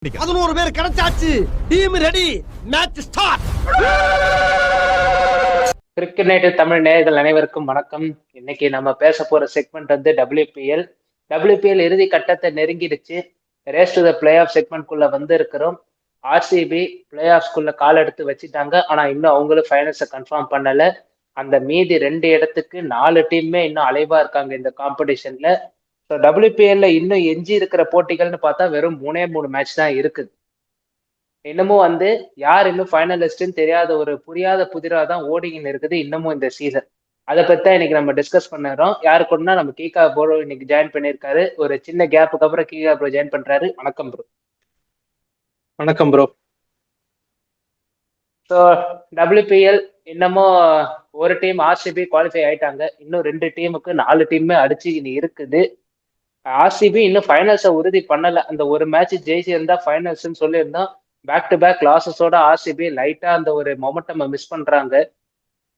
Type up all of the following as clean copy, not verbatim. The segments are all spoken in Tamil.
11 பேர் கிடைச்சாச்சு. Team ready. Match start. Cricket Tamil நேயர்கள் அனைவருக்கும் வணக்கம். இன்னைக்கு நம்ம பேச போற செக்மெண்ட் வந்து WPL இறுதி கட்டத்தை நெருங்கிடுச்சு. Race to the playoff செக்மெண்ட்குள்ள வந்து இருக்கிறோம். RCB பிளே ஆஃப்ஸ்குள்ள கால் எடுத்து வச்சுட்டாங்க. ஆனா இன்னும் அவங்களும் ஃபைனல்ஸை கன்ஃபார்ம் பண்ணல. அந்த மீதி 2 இடத்துக்கு 4 டீம்மே இன்னும் அலைவா இருக்காங்க இந்த காம்படிஷன்ல. ஸோ WPL இன்னும் எஞ்சி இருக்கிற போட்டிகள்னு பார்த்தா வெறும் 3 மேட்ச் தான் இருக்குது. இன்னமும் வந்து யார் இன்னும் ஃபைனலிஸ்ட்னு தெரியாத ஒரு புரியாத புதிரா தான் ஓடிக்கின்னு இருக்குது இன்னமும் இந்த சீசன். அதை பத்தி தான் இன்னைக்கு நம்ம டிஸ்கஸ் பண்ணுறோம். யாரு கூடனா நம்ம கீகா ப்ரோ இன்னைக்கு ஜாயின் பண்ணியிருக்காரு. ஒரு சின்ன கேப்புக்கு அப்புறம் கீகா ப்ரோ ஜாயின் பண்றாரு. வணக்கம் ப்ரோ. வணக்கம் ப்ரோ. ஸோ WPL இன்னமும் ஒரு டீம் RCB குவாலிஃபை ஆயிட்டாங்க. இன்னும் 2 டீமுக்கு 4 டீமுமே அடிச்சு இனி இருக்குது. RCB இன்னும் ஃபைனல்ஸை உறுதி பண்ணல. அந்த ஒரு மேட்ச் ஜெயிச்சு இருந்தா ஃபைனல்ஸ்ன்னு சொல்லியிருந்தோம். பேக் டு பேக் லாசஸோட RCB லைட்டா அந்த ஒரு மொமெண்டம் மிஸ் பண்றாங்க.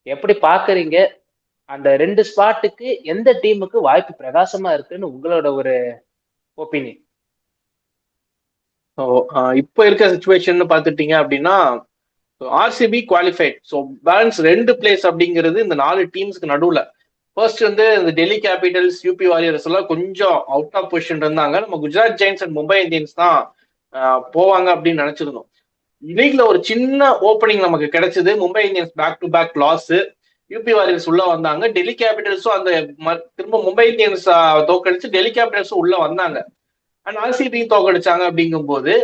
எப்படி பாக்குறீங்க? அந்த 2 ஸ்பாட்டுக்கு எந்த டீமுக்கு வாய்ப்பு பிரகாசமா இருக்குன்னு உங்களோட ஒரு ஒப்பீனியன்? இப்போ இருக்க சிச்சுவேஷன் பாத்துட்டீங்க அப்படின்னா RCB qualified. So balance 2 place அப்படிங்கிறது இந்த 4 டீம்ஸ்க்கு நடுவுல. ஃபர்ஸ்ட் வந்து இந்த டெல்லி கேபிட்டல்ஸ், UP வாரியர்ஸ் எல்லாம் கொஞ்சம் அவுட் ஆஃப் பொசிஷன் இருந்தாங்க. நம்ம Gujarat Giants and Mumbai Indians தான் போவாங்க அப்படின்னு நினைச்சிருந்தோம். லீக்ல ஒரு சின்ன ஓப்பனிங் நமக்கு கிடைச்சது. Mumbai Indians back to back loss, UP Warriors உள்ள வந்தாங்க. டெல்லி கேபிட்டல்ஸும் அந்த திரும்ப மும்பை இந்தியன்ஸ் தோக்கடிச்சு டெல்லி கேபிட்டல்ஸும் உள்ள வந்தாங்க. அண்ட் RCB தோக்கடிச்சாங்க. அப்படிங்கும் போது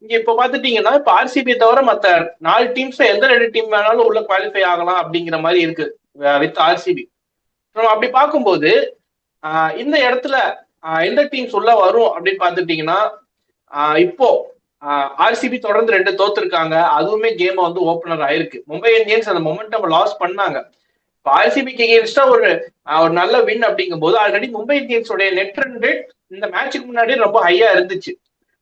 இங்க இப்ப பாத்துட்டீங்கன்னா இப்ப RCB தவிர மத்த 4 டீம்ஸ் எந்த 2 டீம் வேணாலும் உள்ள குவாலிஃபை ஆகலாம் அப்படிங்கிற மாதிரி இருக்கு வித் RCB. அப்படி பார்க்கும்போது இந்த இடத்துல எந்த டீம்ஸ் உள்ள வரும் அப்படின்னு பாத்துட்டீங்கன்னா இப்போ RCB தொடர்ந்து 2 தோத்துருக்காங்க. அதுவுமே கேம் வந்து ஓப்பனர் ஆயிருக்கு. மும்பை இந்தியன்ஸ் அந்த மொமெண்டம் லாஸ் பண்ணாங்க. இப்போ RCBக்கு எகெயின்ஸ்டா ஒரு நல்ல வின் அப்படிங்கும் போது ஆல்ரெடி மும்பை இந்தியன்ஸோட நெட் ரன் ரேட் இந்த மேட்சுக்கு முன்னாடி ரொம்ப ஹையா இருந்துச்சு.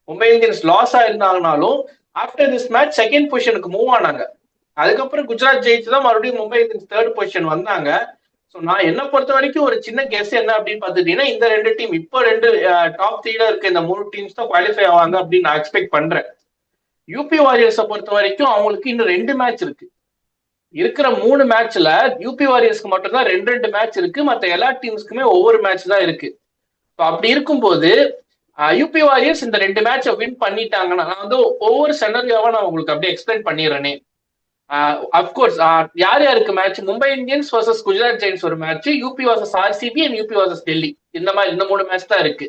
மும்பை இந்தியன்ஸ் லாஸ் ஆயிருந்தாங்கனாலும் ஆஃப்டர் திஸ் மேட்ச் செகண்ட் பொசிஷனுக்கு மூவ் ஆனாங்க. அதுக்கப்புறம் குஜராத் ஜெயிச்சு தான் மறுபடியும் மும்பை இந்தியன்ஸ் 3rd பொசிஷன் வந்தாங்க. ஸோ நான் என்ன பொறுத்த வரைக்கும் ஒரு சின்ன கெஸ் என்ன அப்படின்னு பார்த்துட்டீங்கன்னா இந்த 2 டீம் இப்போ 2 டாப் 3ல இருக்க இந்த 3 டீம்ஸ் தான் குவாலிஃபை ஆவாங்க அப்படின்னு நான் எக்ஸ்பெக்ட் பண்றேன். UP வாரியர்ஸை பொறுத்த வரைக்கும் அவங்களுக்கு இன்னும் 2 மேட்ச் இருக்கு. இருக்கிற 3 மேட்ச்ல UP வாரியர்ஸ்க்கு மட்டும் தான் 2 மேட்ச் இருக்கு. மற்ற எல்லா டீம்ஸ்க்குமே ஒவ்வொரு மேட்ச் தான் இருக்கு. இப்போ அப்படி இருக்கும்போது UP வாரியர்ஸ் இந்த 2 மேட்சை வின் பண்ணிட்டாங்கன்னா நான் வந்து ஒவ்வொரு செனரியாவா நான் உங்களுக்கு அப்படியே எக்ஸ்பிளைன் பண்ணிடுறேனே. அப்கோர்ஸ் யார் யாருக்கு match? Mumbai Indians versus Gujarat Giants ஒரு match, UP versus RCB and UP versus Delhi. இந்த 3 மேட்ச் தான் இருக்கு.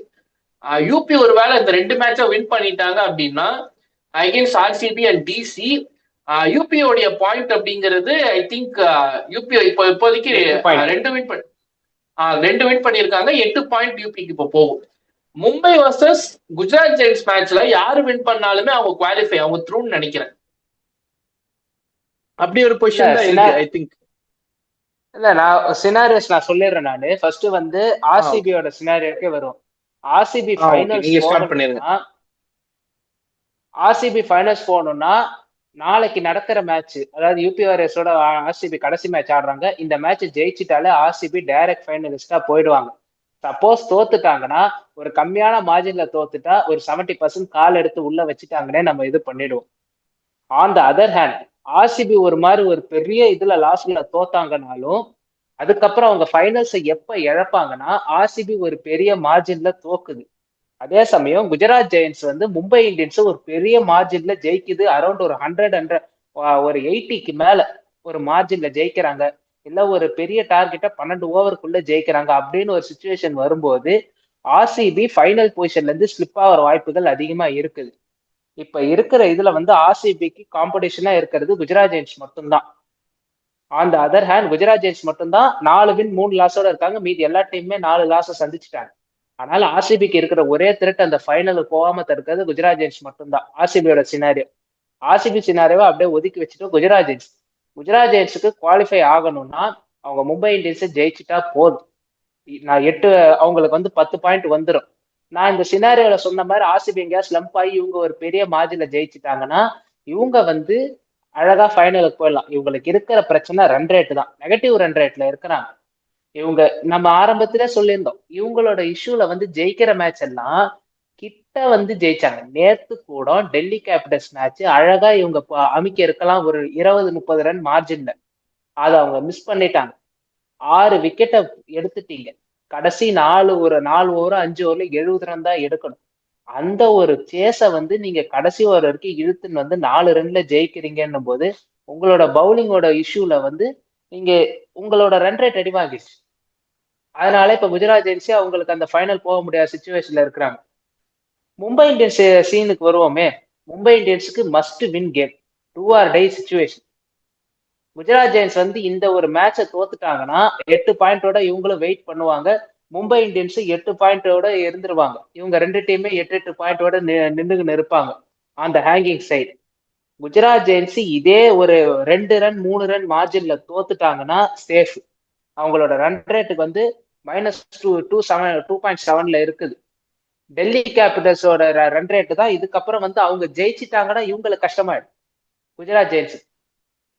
UP ஒருவேளை இந்த 2 மேட்சை வின் பண்ணிட்டாங்க அப்படின்னா against RCB and DC, UP உடைய பாயிண்ட் அப்படிங்கிறது ஐ திங்க் UP இப்போதைக்கு 2 வின் பண்ணியிருக்காங்க. 8 பாயிண்ட் UPக்கு இப்போ போகும். மும்பை வர்சஸ் குஜராத் ஜெயின்ஸ் மேட்ச்ல யாரு வின் பண்ணாலுமே அவங்க குவாலிஃபை, அவங்க த்ரூன்னு நினைக்கிறேன். அப்படி ஒரு பொசிஷன் தான் இருக்கு ஐ திங்க். இல்ல நான் சினாரியோஸ் நான் சொல்லிடுறேன். நானு ஃபர்ஸ்ட் வந்து RCBயோட சினாரியோக்கே வரும். RCB ஃபைனல்ஸ் போகணும்னா நாளைக்கு நடக்கிற மேட்ச், அதாவது UP வாரியர்ஸோட RCB கடைசி மேட்ச் ஆடுறாங்க. இந்த மேட்ச் ஜெயிச்சிட்டாலே RCB டைரக்ட் ஃபைனலிஸ்டா போயிடுவாங்க. சப்போஸ் தோத்துட்டாங்கன்னா ஒரு கம்மியான மார்ஜின்ல தோத்துட்டா ஒரு 70% கால் எடுத்து உள்ள வச்சுட்டாங்கன்னே நம்ம இது பண்ணிடுவோம். On the other hand RCB ஒரு மாதிரி ஒரு பெரிய இதுல லாஸ்ட்ல தோத்தாங்கனாலும் அதுக்கப்புறம் அவங்க ஃபைனல்ஸை எப்ப இழப்பாங்கன்னா RCB ஒரு பெரிய மார்ஜின்ல தோக்குது. அதே சமயம் குஜராத் ஜெயின்ஸ் வந்து மும்பை இந்தியன்ஸ் ஒரு பெரிய மார்ஜின்ல ஜெயிக்குது. அரௌண்ட் ஒரு 100 ஒரு 80க்கு மேல ஒரு மார்ஜின்ல ஜெயிக்கிறாங்க. இல்ல ஒரு பெரிய டார்கெட்டை 12 ஓவருக்குள்ள ஜெயிக்கிறாங்க. அப்படின்னு ஒரு சுச்சுவேஷன் வரும்போது RCB ஃபைனல் பொசிஷன்ல இருந்து ஸ்லிப் ஆகிற வாய்ப்புகள் அதிகமா இருக்குது. இப்ப இருக்கிற இதுல வந்து RCBக்கு காம்படிஷனா இருக்கிறது குஜராத் ஜெயின்ஸ் மட்டும்தான். On the other hand Gujarat Giants மட்டும்தான் 4 வின் 3 லாஸோட இருக்காங்க. மீதி எல்லா டீமுமே 4 லாஸை சந்திச்சுட்டாங்க. அதனால RCBக்கு இருக்கிற ஒரே திரட்டு அந்த ஃபைனலுக்கு போகாம தடுக்கிறது குஜராத் ஜெயின்ஸ் மட்டும்தான். RCBயோட சினாரியோ. RCB சினாரியோவை அப்படியே ஒதுக்கி வச்சுட்டு குஜராத் ஜெயின்ஸுக்கு குவாலிஃபை ஆகணும்னா அவங்க மும்பை இந்தியன்ஸை ஜெயிச்சுட்டா போதும். நான் 8 அவங்களுக்கு வந்து 10 பாயிண்ட் வந்துடும். நான் இந்த சினாரியோல சொன்ன மாதிரி RCB எங்கேயா ஸ்லம்ப் ஆகி இவங்க ஒரு பெரிய மார்ஜின்ல ஜெயிச்சுட்டாங்கன்னா இவங்க வந்து அழகா ஃபைனலுக்கு போயிடலாம். இவங்களுக்கு இருக்கிற பிரச்சனை ரன் ரேட் தான். நெகட்டிவ் ரன் ரேட்ல இருக்கிறாங்க. இவங்க நம்ம ஆரம்பத்திலே சொல்லியிருந்தோம், இவங்களோட இஷ்யூல வந்து ஜெயிக்கிற மேட்ச் எல்லாம் கிட்ட வந்து ஜெயிச்சாங்க. நேத்து கூட டெல்லி கேபிட்டல்ஸ் மேட்ச் அழகா இவங்க அமுக்கி இருக்கலாம் ஒரு 20-30 ரன் மார்ஜின்ல. அதை அவங்க மிஸ் பண்ணிட்டாங்க. 6 விக்கெட்டை எடுத்துட்டீங்க. கடைசி 4 ஓவர் 5 ஓவர்ல 70 ரன் தான் எடுக்கணும். அந்த ஒரு சேஸ வந்து நீங்க கடைசி ஓவர் வரைக்கும் இழுத்துன்னு வந்து 4 ரன்ல ஜெயிக்கிறீங்கன்னும் போது உங்களோட பவுலிங்கோட இஷ்யூல வந்து நீங்க உங்களோட ரன் ரேட் அடிவாங்கிடுச்சு. அதனால இப்ப குஜராத் ஜெயின்ஸே அவங்களுக்கு அந்த ஃபைனல் போக முடியாத சுச்சுவேஷன்ல இருக்கிறாங்க. மும்பை இந்தியன்ஸ் சீனுக்கு வருவோமே. மும்பை இந்தியன்ஸுக்கு must win game, do or die situation. Gujarat Giants வந்து இந்த ஒரு மேட்சை தோத்துட்டாங்கன்னா 8 பாயிண்டோட இவங்களும் வெயிட் பண்ணுவாங்க. மும்பை இந்தியன்ஸ் 8 பாயிண்டோட இருந்துருவாங்க. இவங்க 2 டீமே 8 பாயிண்டோட நின்றுன்னு இருப்பாங்க அந்த ஹேங்கிங் சைடு. குஜராத் ஜெயின்ஸ் இதே ஒரு 2 ரன் 3 ரன் மார்ஜின்ல தோத்துட்டாங்கன்னா சேஃப். அவங்களோட ரன் ரேட்டுக்கு வந்து -2.7 இருக்குது. டெல்லி கேபிட்டல்ஸோட ரன் ரேட்டு தான் இதுக்கப்புறம் வந்து அவங்க ஜெயிச்சிட்டாங்கன்னா இவங்களுக்கு கஷ்டமாயிடும்.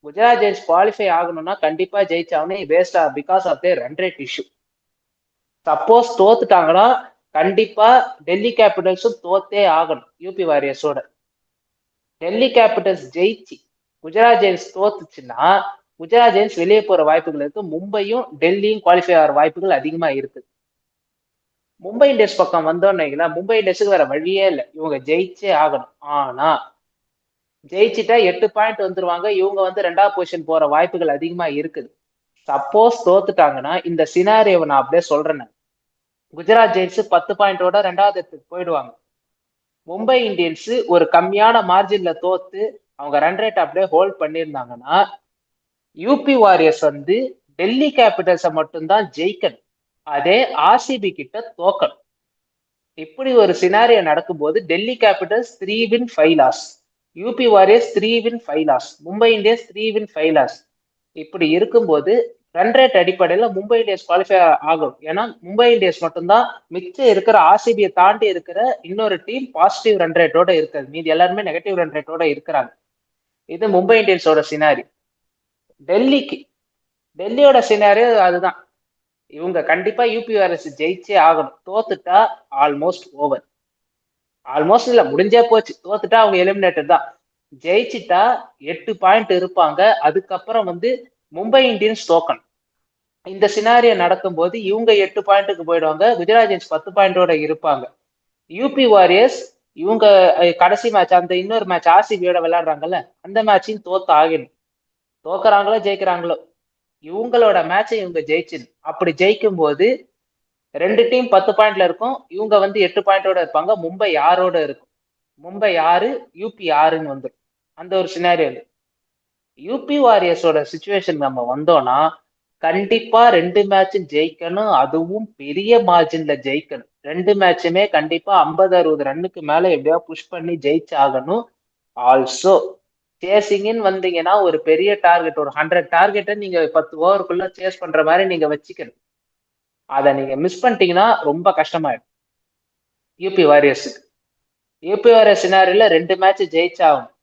குஜராத் ஜெயின்ஸ் குவாலிஃபை ஆகணும்னா கண்டிப்பா ஜெயிச்சாகணும் based because of their run rate issue. Suppose தோத்துட்டாங்கன்னா கண்டிப்பா டெல்லி கேபிட்டல்ஸும் தோத்தே ஆகணும் யூபி வாரியர்ஸோட. டெல்லி கேபிட்டல்ஸ் ஜெயிச்சு குஜராத் ஜெயின்ஸ் தோத்துச்சுன்னா குஜராத் ஜெயின்ஸ் வெளியே போற வாய்ப்புகள் இருக்கு. மும்பையும் டெல்லியும் குவாலிஃபை ஆகிற வாய்ப்புகள் அதிகமா இருக்கு. மும்பை இந்தியன்ஸ் பக்கம் வந்தோன்னீங்களா, மும்பை இந்தியன்ஸுக்கு வேற வழியே இல்லை, இவங்க ஜெயிச்சே ஆகணும். ஆனா ஜெயிச்சுட்டா 8 பாயிண்ட் வந்துருவாங்க. இவங்க வந்து 2வது பொசிஷன் போற வாய்ப்புகள் அதிகமா இருக்குது. சப்போஸ் தோத்துட்டாங்கன்னா இந்த சினாரியோவை நான் அப்படியே சொல்றேன். குஜராத் ஜெயின்ஸ் 10 பாயிண்டோட 2வது இடத்துக்கு போயிடுவாங்க. மும்பை இந்தியன்ஸ் ஒரு கம்மியான மார்ஜின்ல தோத்து அவங்க ரன் ரேட் அப்படியே ஹோல்ட் பண்ணியிருந்தாங்கன்னா யூபி வாரியர்ஸ் வந்து டெல்லி கேபிட்டல்ஸை மட்டும்தான் ஜெயிக்கணும், அதே ஆர்சிபி கிட்ட தோக்கணும். இப்படி ஒரு சினாரியோ நடக்கும்போது Delhi Capitals 3 win 5 loss, UP Warriors 3 win 5 loss, Mumbai Indians 3 win 5 loss. இப்படி இருக்கும்போது ரன் ரேட் அடிப்படையில் மும்பை இந்தியன்ஸ் குவாலிஃபை ஆகும். ஏன்னா மும்பை இந்தியன்ஸ் மட்டும்தான் மிச்சம் இருக்கிற ஆர்சிபியை தாண்டி இருக்கிற இன்னொரு டீம் பாசிட்டிவ் ரன் ரேட்டோட இருக்கிறது. மீதி எல்லாருமே நெகட்டிவ் ரன் ரேட்டோட இருக்கிறாங்க. இது மும்பை இந்தியன்ஸோட சினாரி. டெல்லியோட சினாரியோ அதுதான். இவங்க கண்டிப்பா யூபி வாரியர்ஸ் ஜெயிச்சே ஆகணும். தோத்துட்டா ஆல்மோஸ்ட் ஓவர். ஆல்மோஸ்ட் இல்ல, முடிஞ்சே போச்சு. தோத்துட்டா அவங்க எலிமினேட்டர் தான். ஜெயிச்சுட்டா 8 பாயிண்ட் இருப்பாங்க. அதுக்கப்புறம் வந்து மும்பை இந்தியன்ஸ் தோக்கணும். இந்த சினாரியோ நடக்கும்போது இவங்க 8 பாயிண்ட்டுக்கு போயிடுவாங்க. குஜராத் ஜெயின்ஸ் 10 பாயிண்டோட இருப்பாங்க. யூபி வாரியர்ஸ் இவங்க கடைசி மேட்ச் அந்த இன்னொரு மேட்ச் ஆர்சிபியோட விளையாடுறாங்கல்ல, அந்த மேட்சையும் தோத்து ஆகணும். தோக்குறாங்களோ ஜெயிக்கிறாங்களோ இவங்களோட மேட்சை இவங்க ஜெயிச்சிடும். அப்படி ஜெயிக்கும் போது 2 டீம் 10 பாயிண்ட்ல இருக்கும். இவங்க வந்து 8 பாயிண்டோட இருப்பாங்க. மும்பை 6ஓட இருக்கும். மும்பை 6 யூபி 6ன்னு வந்துடும். அந்த ஒரு சினாரியோ. யூபி வாரியர்ஸோட சுச்சுவேஷன் நம்ம வந்தோம்னா கண்டிப்பா 2 மேட்சும் ஜெயிக்கணும், அதுவும் பெரிய மார்ஜின்ல ஜெயிக்கணும். 2 மேட்சுமே கண்டிப்பா 50-60 ரன்னுக்கு மேல எப்படியா புஷ் பண்ணி ஜெயிச்சாகணும். ஆல்சோ சேசிங்னு வந்தீங்கன்னா ஒரு பெரிய டார்கெட், ஒரு 100 டார்கெட்டை நீங்க 10 ஓவருக்குள்ள சேஸ் பண்ற மாதிரி நீங்க வச்சுக்கணும். அதை நீங்க மிஸ் பண்ணிட்டீங்கன்னா ரொம்ப கஷ்டமாயிடும் யூபி வாரியர்ஸுக்கு. யூபி வாரியர்ஸ் சினாரியோல 2 மேட்ச் ஜெயிச்சாகணும்.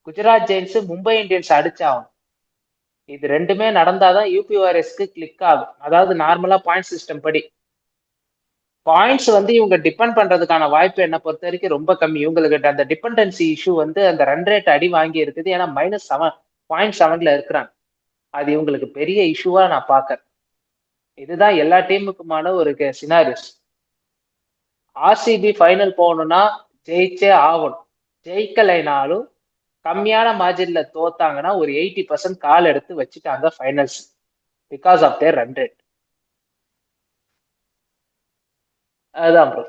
குஜராத் ஜெயின்ஸ் மும்பை இந்தியன்ஸ் அடிச்சாகணும். இது 2மே நடந்தாதான் யூபி வாரியர்ஸ்க்கு கிளிக் ஆகும். அதாவது நார்மலா பாயிண்ட் சிஸ்டம் படி பாயிண்ட்ஸ் வந்து இவங்க டிபெண்ட் பண்றதுக்கான வாய்ப்பு என்ன பொறுத்த வரைக்கும் ரொம்ப கம்மி. இவங்களுக்கு அந்த டிபெண்டன்சி இஷ்யூ வந்து அந்த ரன் ரேட் அடி வாங்கி இருக்குது. ஏன்னா -7.7 இருக்கிறாங்க. அது இவங்களுக்கு பெரிய இஷ்யூவா நான் பாக்குறேன். இதுதான் எல்லா டீமுக்குமான ஒரு சினாரியோஸ். ஆர்சிபி ஃபைனல் போகணும்னா ஜெயிச்சே ஆகணும். ஜெயிக்கலைனாலும் கம்மியான மார்ஜின்ல தோத்தாங்கன்னா ஒரு 80% கால் எடுத்து வச்சுட்டாங்க finals because of their run rate. அதுதான் ப்ரோ,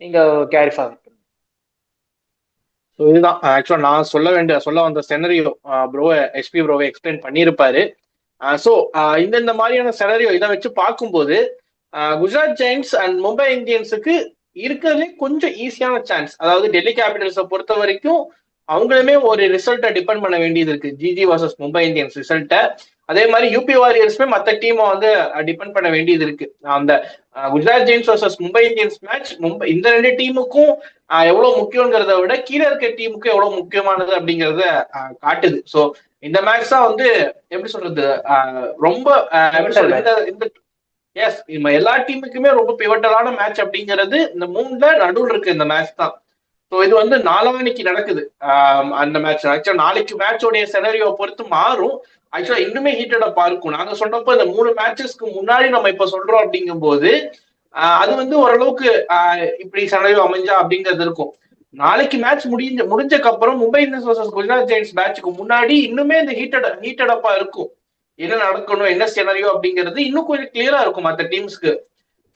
நீங்க கேரி ஃபார்வர்ட் பண்ணுங்க. இதுதான் ஆக்சுவலா நான் சொல்ல வந்த செனரியோ ப்ரோ எஸ்பி ப்ரோவை எக்ஸ்பிளைன் பண்ணியிருப்பாரு. ஸோ இந்த மாதிரியான செனரியோ இதை வச்சு பார்க்கும்போது குஜராத் ஜெயின்ஸ் அண்ட் மும்பை இந்தியன்ஸுக்கு இருக்கிறதுலே கொஞ்சம் ஈஸியான சான்ஸ். அதாவது டெல்லி கேபிட்டல்ஸை பொறுத்த வரைக்கும் அவங்களுமே ஒரு ரிசல்ட்டை டிபெண்ட் பண்ண வேண்டியது இருக்கு, ஜிஜி வர்சஸ் மும்பை இந்தியன்ஸ் ரிசல்ட்டை. அதே மாதிரி யூபி வாரியர்ஸ்மே மற்ற டீமை வந்து டிபெண்ட் பண்ண வேண்டியது இருக்கு. அந்த Gujarat Giants versus Mumbai Indians match இந்த 2 டீமுக்கும் எவ்வளவு முக்கியங்கிறத விட கீழே இருக்க டீமுக்கும் எவ்வளவு முக்கியமானது அப்படிங்கறத காட்டுது. ஸோ இந்த மேட்ச் தான் வந்து எப்படி சொல்றது ரொம்ப எஸ், நம்ம எல்லா டீமுக்குமே ரொம்ப பிவட்டலான மேட்ச் அப்படிங்கிறது இந்த 3ல நடுவில் இருக்கு இந்த மேட்ச் தான். ஸோ இது வந்து நாளான்னைக்கு நடக்குது. அந்த மேட்ச் ஆக்சுவலா நாளைக்கு மேட்சோடைய செனரியோ பொறுத்து மாறும். ஆக்சுவலா இன்னுமே ஹீட்டடப்பா இருக்கும். நாங்க சொன்னப்போ இந்த 3 மேட்சஸ்க்கு முன்னாடி நம்ம இப்ப சொல்றோம் அப்படிங்கும் போது அது வந்து ஓரளவுக்கு இப்படி செனரியோ அமைஞ்சா அப்படிங்கிறது இருக்கும். நாளைக்கு மேட்ச் முடிஞ்சக்கு அப்புறம் Mumbai Indians versus Gujarat Giants மேட்சுக்கு முன்னாடி இன்னுமே இந்த ஹீட்டடப்பா இருக்கும். என்ன நடக்கணும், என்ன செனரியோ அப்படிங்கிறது இன்னும் கொஞ்சம் கிளியரா இருக்கும் மற்ற டீம்ஸ்க்கு.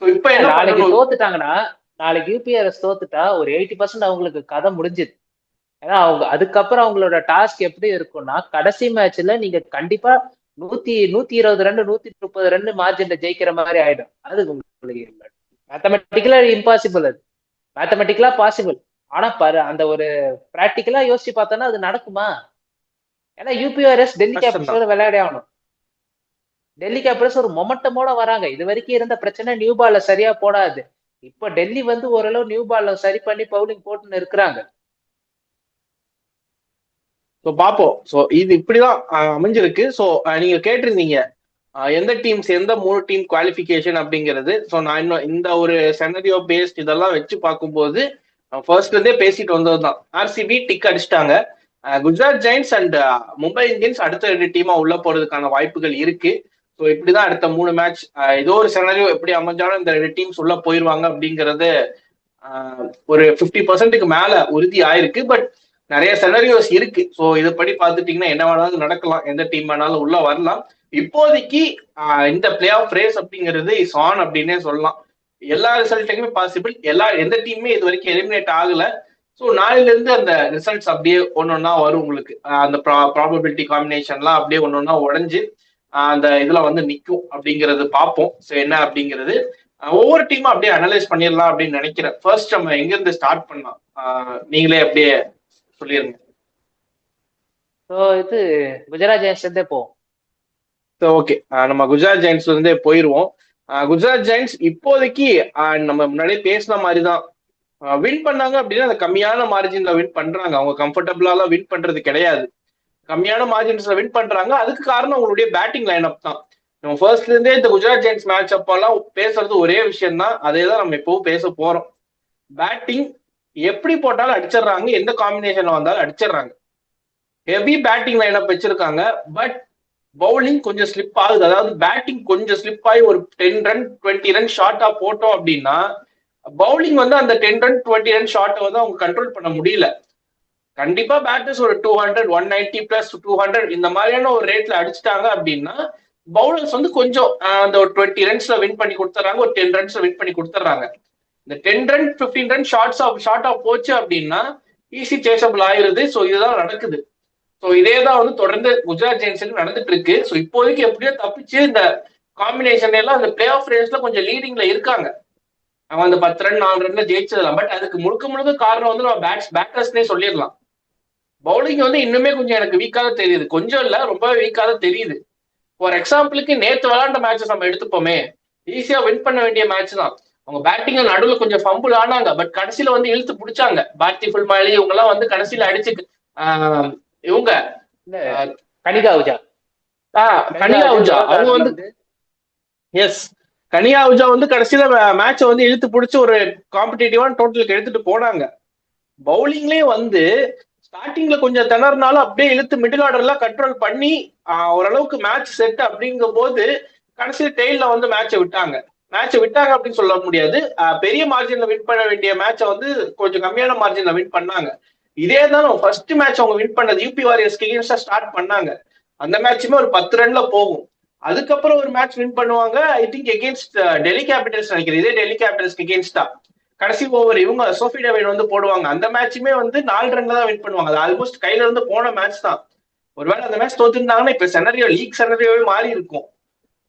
இப்ப என்ன நாளைக்கு தோத்துட்டாங்கன்னா, நாளைக்கு யூபிஆர்எஸ் தோத்துட்டா ஒரு 80% அவங்களுக்கு கதை முடிஞ்சுது. ஏன்னா அவங்க அதுக்கப்புறம் அவங்களோட டாஸ்க் எப்படி இருக்கும்னா, கடைசி மேட்ச்ல நீங்க கண்டிப்பா 120 ரன் 130 ரன் மார்ஜின்ல ஜெயிக்கிற மாதிரி ஆயிடும். அது உங்களுக்கு மேத்தமெட்டிக்கலா இம்பாசிபிள், அது மேத்தமெட்டிக்கலா பாசிபிள். ஆனா பாரு, அந்த ஒரு பிராக்டிக்கலா யோசிச்சு பார்த்தோன்னா அது நடக்குமா? ஏன்னா யூபிஆர்எஸ் டெல்லி கேபிட்டல்ஸோட விளையாடி ஆகணும். டெல்லி கேபிட்டல்ஸ் ஒரு மொமெண்டமோட வராங்க. இது வரைக்கும் இருந்த பிரச்சனை நியூ பால்ல சரியா போடாது. இப்ப டெல்லி வந்து ஓரளவு நியூ பால்ல சரி பண்ணி பவுலிங் போட்டுன்னு இருக்கிறாங்க. ஸோ பார்ப்போம். ஸோ இது இப்படிதான் அமைஞ்சிருக்கு. ஸோ நீங்க கேட்டிருந்தீங்க எந்த டீம்ஸ், எந்த 3 டீம் குவாலிஃபிகேஷன் அப்படிங்கிறது. ஸோ நான் இன்னும் இந்த ஒரு செனரியோ பேஸ்ட் இதெல்லாம் வச்சு பார்க்கும்போது ஃபர்ஸ்ட்ல இருந்தே பேசிட்டு வந்ததுதான். ஆர்சிபி டிக் அடிச்சிட்டாங்க. Gujarat Giants and Mumbai Indians அடுத்த 2 டீமா உள்ள போறதுக்கான வாய்ப்புகள் இருக்கு. ஸோ இப்படிதான் அடுத்த 3 மேட்ச் ஏதோ ஒரு செனரியோ எப்படி அமைஞ்சாலும் இந்த 2 டீம்ஸ் உள்ள போயிருவாங்க அப்படிங்கிறது ஒரு 50% மேல உறுதி ஆயிருக்கு. பட் நிறைய செனரியோஸ் இருக்கு. ஸோ இதைப்படி பார்த்துட்டீங்கன்னா என்ன வேணாலும் நடக்கலாம், எந்த டீம் வேணாலும் உள்ள வரலாம். இப்போதைக்கு இந்த பிளே ஆஃப் ரேஸ் அப்படிங்கிறது இஸ் ஆன் அப்படின்னே சொல்லலாம். எல்லா ரிசல்ட்டுக்குமே பாசிபிள். எந்த டீமுமே இது வரைக்கும் எலிமினேட் ஆகல. ஸோ நாளையில இருந்து அந்த ரிசல்ட்ஸ் அப்படியே ஒன்னொன்னா வரும் உங்களுக்கு. அந்த ப்ராபபிலிட்டி காம்பினேஷன்லாம் அப்படியே ஒன்னொன்னா உடஞ்சு அந்த இதுல வந்து நிற்கும் அப்படிங்கிறது பார்ப்போம். ஸோ என்ன அப்படிங்கிறது ஒவ்வொரு டீமும் அப்படியே அனலைஸ் பண்ணிடலாம் அப்படின்னு நினைக்கிறேன். ஃபர்ஸ்ட் நம்ம எங்க இருந்து ஸ்டார்ட் பண்ணலாம், நீங்களே அப்படியே சொல்லிருங்க. ஸோ இது குஜராத் ஜெயின்ஸ்ல இருந்தே போவோம். ஓகே, நம்ம குஜராத் ஜெயின்ஸ்ல இருந்தே போயிருவோம். குஜராத் ஜெயின்ஸ் இப்போதைக்கு நம்ம முன்னாடியே பேசின மாதிரிதான் வின் பண்ணாங்க அப்படின்னா அந்த கம்மியான மார்ஜின்ல வின் பண்றாங்க. அவங்க கம்ஃபர்டபுளாலாம் வின் பண்றது கிடையாது, கம்மியான மார்ஜின்ஸ்ல வின் பண்றாங்க. அதுக்கு காரணம் அவங்களுடைய பேட்டிங் லைன் அப் தான். நம்ம ஃபர்ஸ்ட்ல இருந்தே இந்த குஜராத் ஜெயின்ஸ் மேட்ச் அப்பெல்லாம் பேசுறது ஒரே விஷயம் தான், அதே தான் நம்ம எப்பவும் பேச போறோம். பேட்டிங் எப்படி போட்டாலும் அடிச்சிடுறாங்க, எந்த காம்பினேஷன்ல வந்தாலும் அடிச்சிடுறாங்க. ஹெவி பேட்டிங் லைன் அப் வச்சிருக்காங்க. பட் பவுலிங் கொஞ்சம் ஸ்லிப் ஆகுது. அதாவது பேட்டிங் கொஞ்சம் ஸ்லிப் ஆகி ஒரு 10 ரன் 20 ரன் ஷார்ட்டா போட்டோம் அப்படின்னா பவுலிங் வந்து அந்த 10 ரன் 20 ரன் ஷார்ட்டை வந்து அவங்க கண்ட்ரோல் பண்ண முடியல. கண்டிப்பா பேட்டர்ஸ் ஒரு 200 190 பிளஸ் 200 இந்த மாதிரியான ஒரு ரேட்ல அடிச்சுட்டாங்க அப்படின்னா பவுலர்ஸ் வந்து கொஞ்சம் அந்த ஒரு 20 ரன்ஸ்ல வின் பண்ணி கொடுத்துறாங்க, ஒரு 10 ரன்ஸ்ல வின் பண்ணி கொடுத்துறாங்க. இந்த 10 ரன் 15 ரன் ஷார்ட்டா போச்சு அப்படின்னா ஈஸி சேசபிள் ஆயிருது. ஸோ இதுதான் நடக்குது. ஸோ இதே தான் வந்து தொடர்ந்து குஜராத் ஜெயின்ஸுக்கு நடந்துட்டு இருக்கு. ஸோ இப்போதைக்கு எப்படியோ தப்பிச்சு இந்த காம்பினேஷன் எல்லாம் அந்த பிளே ஆஃப் ரேஸ்ல கொஞ்சம் லீடிங்ல இருக்காங்க. அவன் அந்த 10 ரன் 4 ரன்ல ஜெயிச்சதெல்லாம். பட் அதுக்கு முழுக்க காரணம் வந்து நம்ம பேட்டர்ஸ்னே சொல்லிடலாம். பவுலிங் வந்து இன்னுமே கொஞ்சம் எனக்கு வீக்காக தெரியுது. கொஞ்சம் இல்ல, ரொம்பவே வீக்காக தெரியுது. ஃபார் எக்ஸாம்பிளுக்கு நேற்று விளையாண்ட மேட்சஸ் நம்ம எடுத்துப்போமே, ஈஸியா வின் பண்ண வேண்டிய மேட்ச் தான். அவங்க பேட்டிங் நடுவில் கொஞ்சம் ஃபம்பிள் ஆனாங்க. பட் கடைசியில வந்து இழுத்து பிடிச்சாங்க. பார்த்தி ஃபுல்மாலி இவங்க எல்லாம் வந்து கடைசியில அடிச்சு இவங்க கனிகா அவுஜா அவங்க வந்து எஸ் கனிகா அவுஜா வந்து கடைசியில மேட்சை வந்து இழுத்து பிடிச்சி ஒரு காம்படிட்டிவான டோட்டலுக்கு எடுத்துட்டு போனாங்க. பவுலிங்லயே வந்து ஸ்டார்டிங்ல கொஞ்சம் திணறினாலும் அப்படியே இழுத்து மிடில் ஆர்டர்லாம் கண்ட்ரோல் பண்ணி ஓரளவுக்கு மேட்ச் செட் அப்படிங்கும் போது கடைசியில டெய்ல வந்து மேட்சை விட்டாங்க அப்படின்னு சொல்ல முடியாது. பெரிய மார்ஜின்ல வின் பண்ண வேண்டிய மேட்சை வந்து கொஞ்சம் கம்மியான மார்ஜின்ல வின் பண்ணாங்க. இதே தான் ஃபர்ஸ்ட் மேட்ச் அவங்க வின் பண்ணது யூபி வாரியர்ஸ்க்கு எகென்ஸ்டா ஸ்டார்ட் பண்ணாங்க. அந்த மேட்சுமே ஒரு 10 ரன்ல போகும். அதுக்கப்புறம் ஒரு மேட்ச் வின் பண்ணுவாங்க, I think against Delhi Capitals நினைக்கிறேன். இதே டெல்லி கேபிட்டல்ஸ்க்கு எகென்ஸ்டா கடைசி ஓவர் இவங்க சோஃபி டேவிட் வந்து போடுவாங்க. அந்த மேட்சுமே வந்து 4 ரன்ல தான் வின் பண்ணுவாங்க. அது ஆல்மோஸ்ட் கையில இருந்து போன மேட்ச் தான். ஒருவேளை அந்த மேட்ச் தோத்துருந்தாங்கன்னா இப்ப செனரியோ லீக் செனரியோவே மாறி இருக்கும்.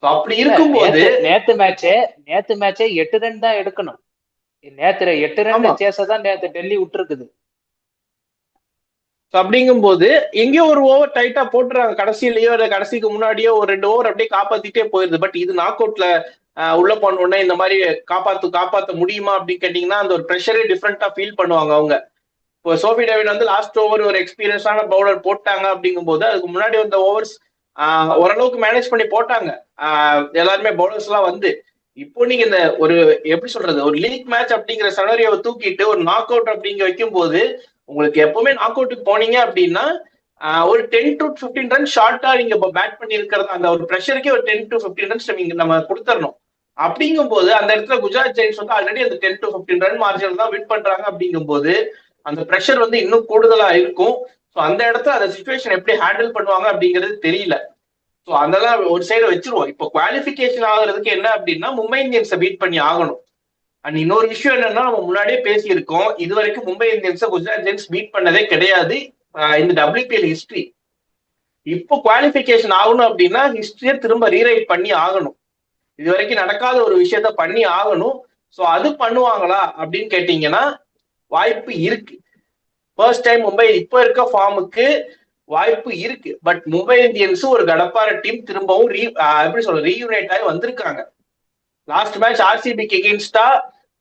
அப்படி இருக்கும்போது நேத்து மேட்சே 8 ரன் தான் எடுக்கணும். நேத்து 8 ரன் சேஸ தான் நேத்து டெல்லி விட்டுருக்குது. அப்படிங்கும் போது எங்கேயோ ஒரு ஓவர் டைட்டா போட்டுறாங்க. கடைசியிலயோ கடைசிக்கு முன்னாடியோ ஒரு 2 ஓவர் அப்படியே காப்பாத்திட்டே போயிருது. பட் இது நாக் அவுட்ல உள்ள போன உடனே இந்த மாதிரி காப்பாத்த முடியுமா அப்படின்னு கேட்டீங்கன்னா அந்த ஒரு ப்ரெஷரே டிஃப்ரெண்டா ஃபீல் பண்ணுவாங்க அவங்க. இப்போ சோஃபி டேவிட் வந்து லாஸ்ட் ஓவர் ஒரு எக்ஸ்பீரியன்ஸான பவுலர் போட்டாங்க அப்படிங்கும் போது அதுக்கு முன்னாடி வந்த ஓவர்ஸ் ஓரளவுக்கு மேனேஜ் பண்ணி போட்டாங்க எல்லாருமே பவுலர்ஸ் எல்லாம் வந்து. இப்போ நீங்க இந்த ஒரு எப்படி சொல்றது, ஒரு லீக் மேட்ச் அப்படிங்கிற சனரியோவை தூக்கிட்டு ஒரு நாக் அவுட் அப்படிங்க வைக்கும் போது உங்களுக்கு எப்பவுமே நாக் அவுட்டுக்கு போனீங்க அப்படின்னா ஒரு 10 to 15 ரன் ஷார்ட்டா நீங்க பேட் பண்ணி இருக்கிறது, அந்த ஒரு ப்ரெஷருக்கே ஒரு 10 to 15 ரன்ஸ் நீங்க நம்ம கொடுத்துடணும். அப்படிங்கும் போது அந்த இடத்துல குஜராத் ஜெயின்ஸ் வந்து ஆல்ரெடி அந்த 10 to 15 ரன் மார்ஜின் தான் வின் பண்றாங்க. அப்படிங்கும் போது அந்த ப்ரெஷர் வந்து இன்னும் கூடுதலா இருக்கும். ஸோ அந்த இடத்துல அந்த சுச்சுவேஷன் எப்படி ஹேண்டில் பண்ணுவாங்க அப்படிங்கிறது தெரியல. ஸோ அதெல்லாம் ஒரு சைடு வச்சிருவோம். இப்போ குவாலிஃபிகேஷன் ஆகுறதுக்கு என்ன அப்படின்னா மும்பை இந்தியன்ஸை பீட் பண்ணி ஆகணும். அண்ட் இன்னொரு விஷயம் என்னன்னா, நம்ம முன்னாடியே பேசியிருக்கோம், இது வரைக்கும் மும்பை இந்தியன்ஸை குஜராத் ஜெயின்ஸ் பீட் பண்ணதே கிடையாது இந்த WPL ஹிஸ்டரி. இப்போ குவாலிஃபிகேஷன் ஆகணும் அப்படின்னா ஹிஸ்டரியை திரும்ப ரீரைட் பண்ணி ஆகணும். இது வரைக்கும் நடக்காத ஒரு விஷயத்த பண்ணி ஆகணும். ஸோ அது பண்ணுவாங்களா அப்படின்னு கேட்டீங்கன்னா வாய்ப்பு இருக்கு. ஃபர்ஸ்ட் டைம் மும்பை இப்போ இருக்க ஃபார்முக்கு வாய்ப்பு இருக்கு. பட் மும்பை இந்தியன்ஸும் ஒரு கடப்பார டீம் திரும்பவும் எப்படி சொல்ற ரீயூனைட் ஆகி வந்திருக்காங்க. லாஸ்ட் மேட்ச் RCBக்கு எகெயின்ஸ்டா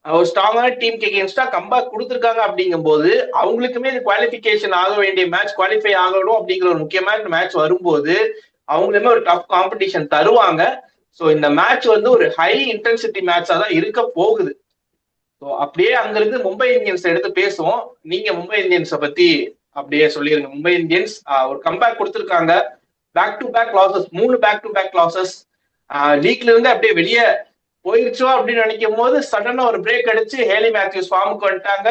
ஒரு ஸ்ட்ராங்கான டீமுக்கு எகெயின்ஸ்டா கம்பேக் கொடுத்துருக்காங்க. அப்படிங்கும் போது அவங்களுக்குமே இது குவாலிஃபிகேஷன் ஆக வேண்டிய மேட்ச், குவாலிஃபை ஆகணும் அப்படிங்கிற ஒரு முக்கியமான மேட்ச் வரும்போது அவங்களுமே ஒரு டஃப் காம்படிஷன் தருவாங்க. ஸோ இந்த மேட்ச் வந்து ஒரு ஹை இன்டென்சிட்டி மேட்சா தான் இருக்க போகுது. ஸோ அப்படியே அங்கிருந்து மும்பை இந்தியன்ஸ் எடுத்து பேசுவோம். நீங்க மும்பை இந்தியன்ஸை பத்தி அப்படியே சொல்லிருங்க. மும்பை இந்தியன்ஸ் ஒரு கம்பேக் கொடுத்துருக்காங்க. Back to back losses, 3 back to back losses. லீக்ல இருந்து அப்படியே வெளியே போயிருச்சோ அப்படின்னு நினைக்கும் போது சடனா ஒரு பிரேக் அடிச்சு ஹேலி மேத்யூஸ் ஃபார்முக்கு வந்துட்டாங்க.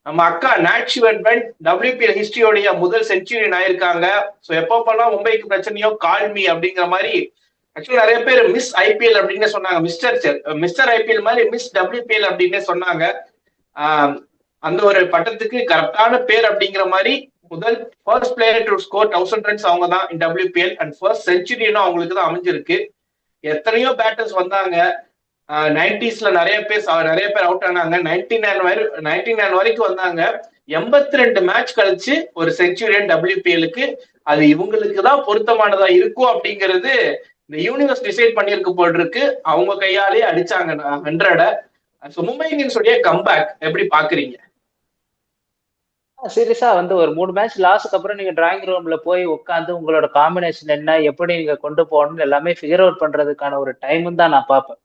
நம்ம அக்கா நாட்சி வெட்பன் WPL ஹிஸ்டரியோடைய முதல் செஞ்சுரியன் ஆயிருக்காங்க. ஸோ எப்போ பண்ணா மும்பைக்கு பிரச்சனையோ கால்மி அப்படிங்கிற மாதிரி ஆக்சுவலி நிறைய பேர் மிஸ் IPL அப்படின்னு சொன்னாங்க. மிஸ்டர் IPL மாதிரி மிஸ் WPL அப்படின்னு சொன்னாங்க. அந்த ஒரு பட்டத்துக்கு கரெக்டான பேர் அப்படிங்கிற மாதிரி முதல் first player to score 1000 runs அவங்க தான் இன் WPL அண்ட் ஃபர்ஸ்ட் செஞ்சுரியனும் அவங்களுக்கு தான் அமைஞ்சிருக்கு. எத்தனையோ பேட்டர்ஸ் வந்தாங்க 90ஸ்ல, நிறைய பேர் அவுட் ஆனாங்க. 99 வரைக்கும் வந்தாங்க. 82 மேட்ச் கழிச்சு ஒரு செஞ்சுரியன் WPLக்கு அது இவங்களுக்கு தான் பொருத்தமானதா இருக்கும் அப்படிங்கிறது இந்த யூனிவர்ஸ் டிசைட் பண்ணிருக்கு போல் இருக்கு. அவங்க கையாலே அடிச்சாங்க 100. மும்பை இந்தியன்ஸ் உடைய கம்பேக் எப்படி பாக்குறீங்க? சீரியஸா வந்து ஒரு 3 மேட்ச் லாஸ்க்கு அப்புறம் நீங்க டிராயிங் ரூம்ல போய் உட்காந்து உங்களோட காம்பினேஷன் என்ன, எப்படி நீங்க கொண்டு போகணும்னு எல்லாமே ஃபிகர் அவுட் பண்றதுக்கான ஒரு டைம் தான் நான் பார்ப்பேன்.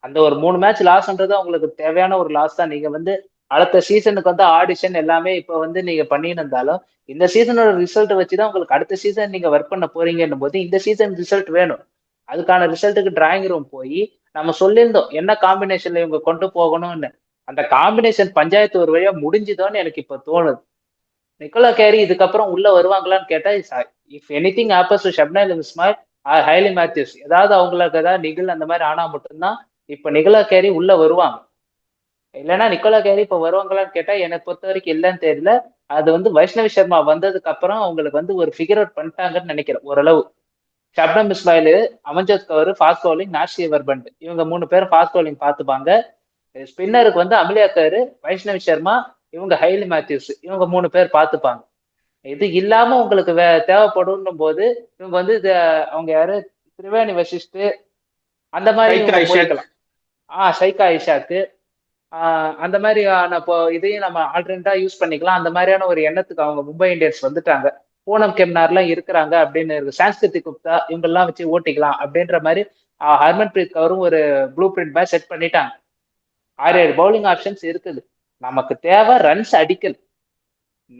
அந்த ஒரு 3 மேட்ச் லாஸ்ன்றது உங்களுக்கு தேவையான ஒரு லாஸ் தான். நீங்க வந்து அடுத்த சீசனுக்கு வந்து ஆடிஷன் எல்லாமே இப்ப வந்து நீங்க பண்ணியிருந்தாலும் இந்த சீசனோட ரிசல்ட் வச்சுதான் உங்களுக்கு அடுத்த சீசன் நீங்க ஒர்க் பண்ண போறீங்கன்னும் போது இந்த சீசன் ரிசல்ட் வேணும். அதுக்கான ரிசல்ட்டுக்கு டிராயிங் ரூம் போய் நம்ம சொல்லியிருந்தோம் என்ன காம்பினேஷன்ல இவங்க கொண்டு போகணும்னு. அந்த காம்பினேஷன் பஞ்சாயத்து ஒரு வழியா முடிஞ்சுதோன்னு எனக்கு இப்ப தோணுது. நிக்கோலா கேரி இதுக்கப்புறம் உள்ள வருவாங்களான்னு கேட்டா, if anything happens to Shabnim Ismail or Hayley Matthews, ஏதாவது அவங்களுக்கு ஏதாவது நிகழ் அந்த மாதிரி ஆனா மட்டும்தான் இப்ப நிக்கோலா கேரி உள்ள வருவாங்க. இல்லைன்னா நிக்கோலா கேரி இப்ப வருவாங்களான்னு கேட்டா எனக்கு பொறுத்த வரைக்கும் இல்லைன்னு தெரியல. அது வந்து வைஷ்ணவி சர்மா வந்ததுக்கு அப்புறம் அவங்களுக்கு வந்து ஒரு ஃபிகர் அவுட் பண்ணிட்டாங்கன்னு நினைக்கிறேன் ஓரளவு. Shabnim Ismail, Amanjot Kaur fast bowling, நாஷி வர்பண்ட் இவங்க 3 பேரும் ஃபாஸ்ட் பவுலிங் பார்த்துப்பாங்க. ஸ்பின்னருக்கு வந்து அமலியா கர், வைஷ்ணவி சர்மா, இவங்க ஹைலி மேத்யூஸ் இவங்க 3 பேர் பார்த்துப்பாங்க. இது இல்லாம உங்களுக்கு தேவைப்படும் போது இவங்க வந்து அவங்க யாரு திரிவேணி வசிஷ்டு அந்த மாதிரி போய்க்கலாம். ஷைகா ஐஷாக்கு அந்த மாதிரியான இதையும் நம்ம ஆல்டர்னேட்டா யூஸ் பண்ணிக்கலாம். அந்த மாதிரியான ஒரு எண்ணத்துக்கு அவங்க மும்பை இந்தியன்ஸ் வந்துட்டாங்க. பூனம் கெம்னார்லாம் இருக்கிறாங்க அப்படின்னு இருக்கு. சான்ஸ்கிருதி குப்தா இவங்கெல்லாம் வச்சு ஓட்டிக்கலாம் அப்படின்ற மாதிரி ஹர்மன் பிரீத் கவரும் ஒரு ப்ளூ பிரிண்ட் மாதிரி செட் பண்ணிட்டாங்க. 6 பவுலிங் ஆப்ஷன்ஸ் இருக்குது. நமக்கு தேவை ரன்ஸ் அடிக்கல்.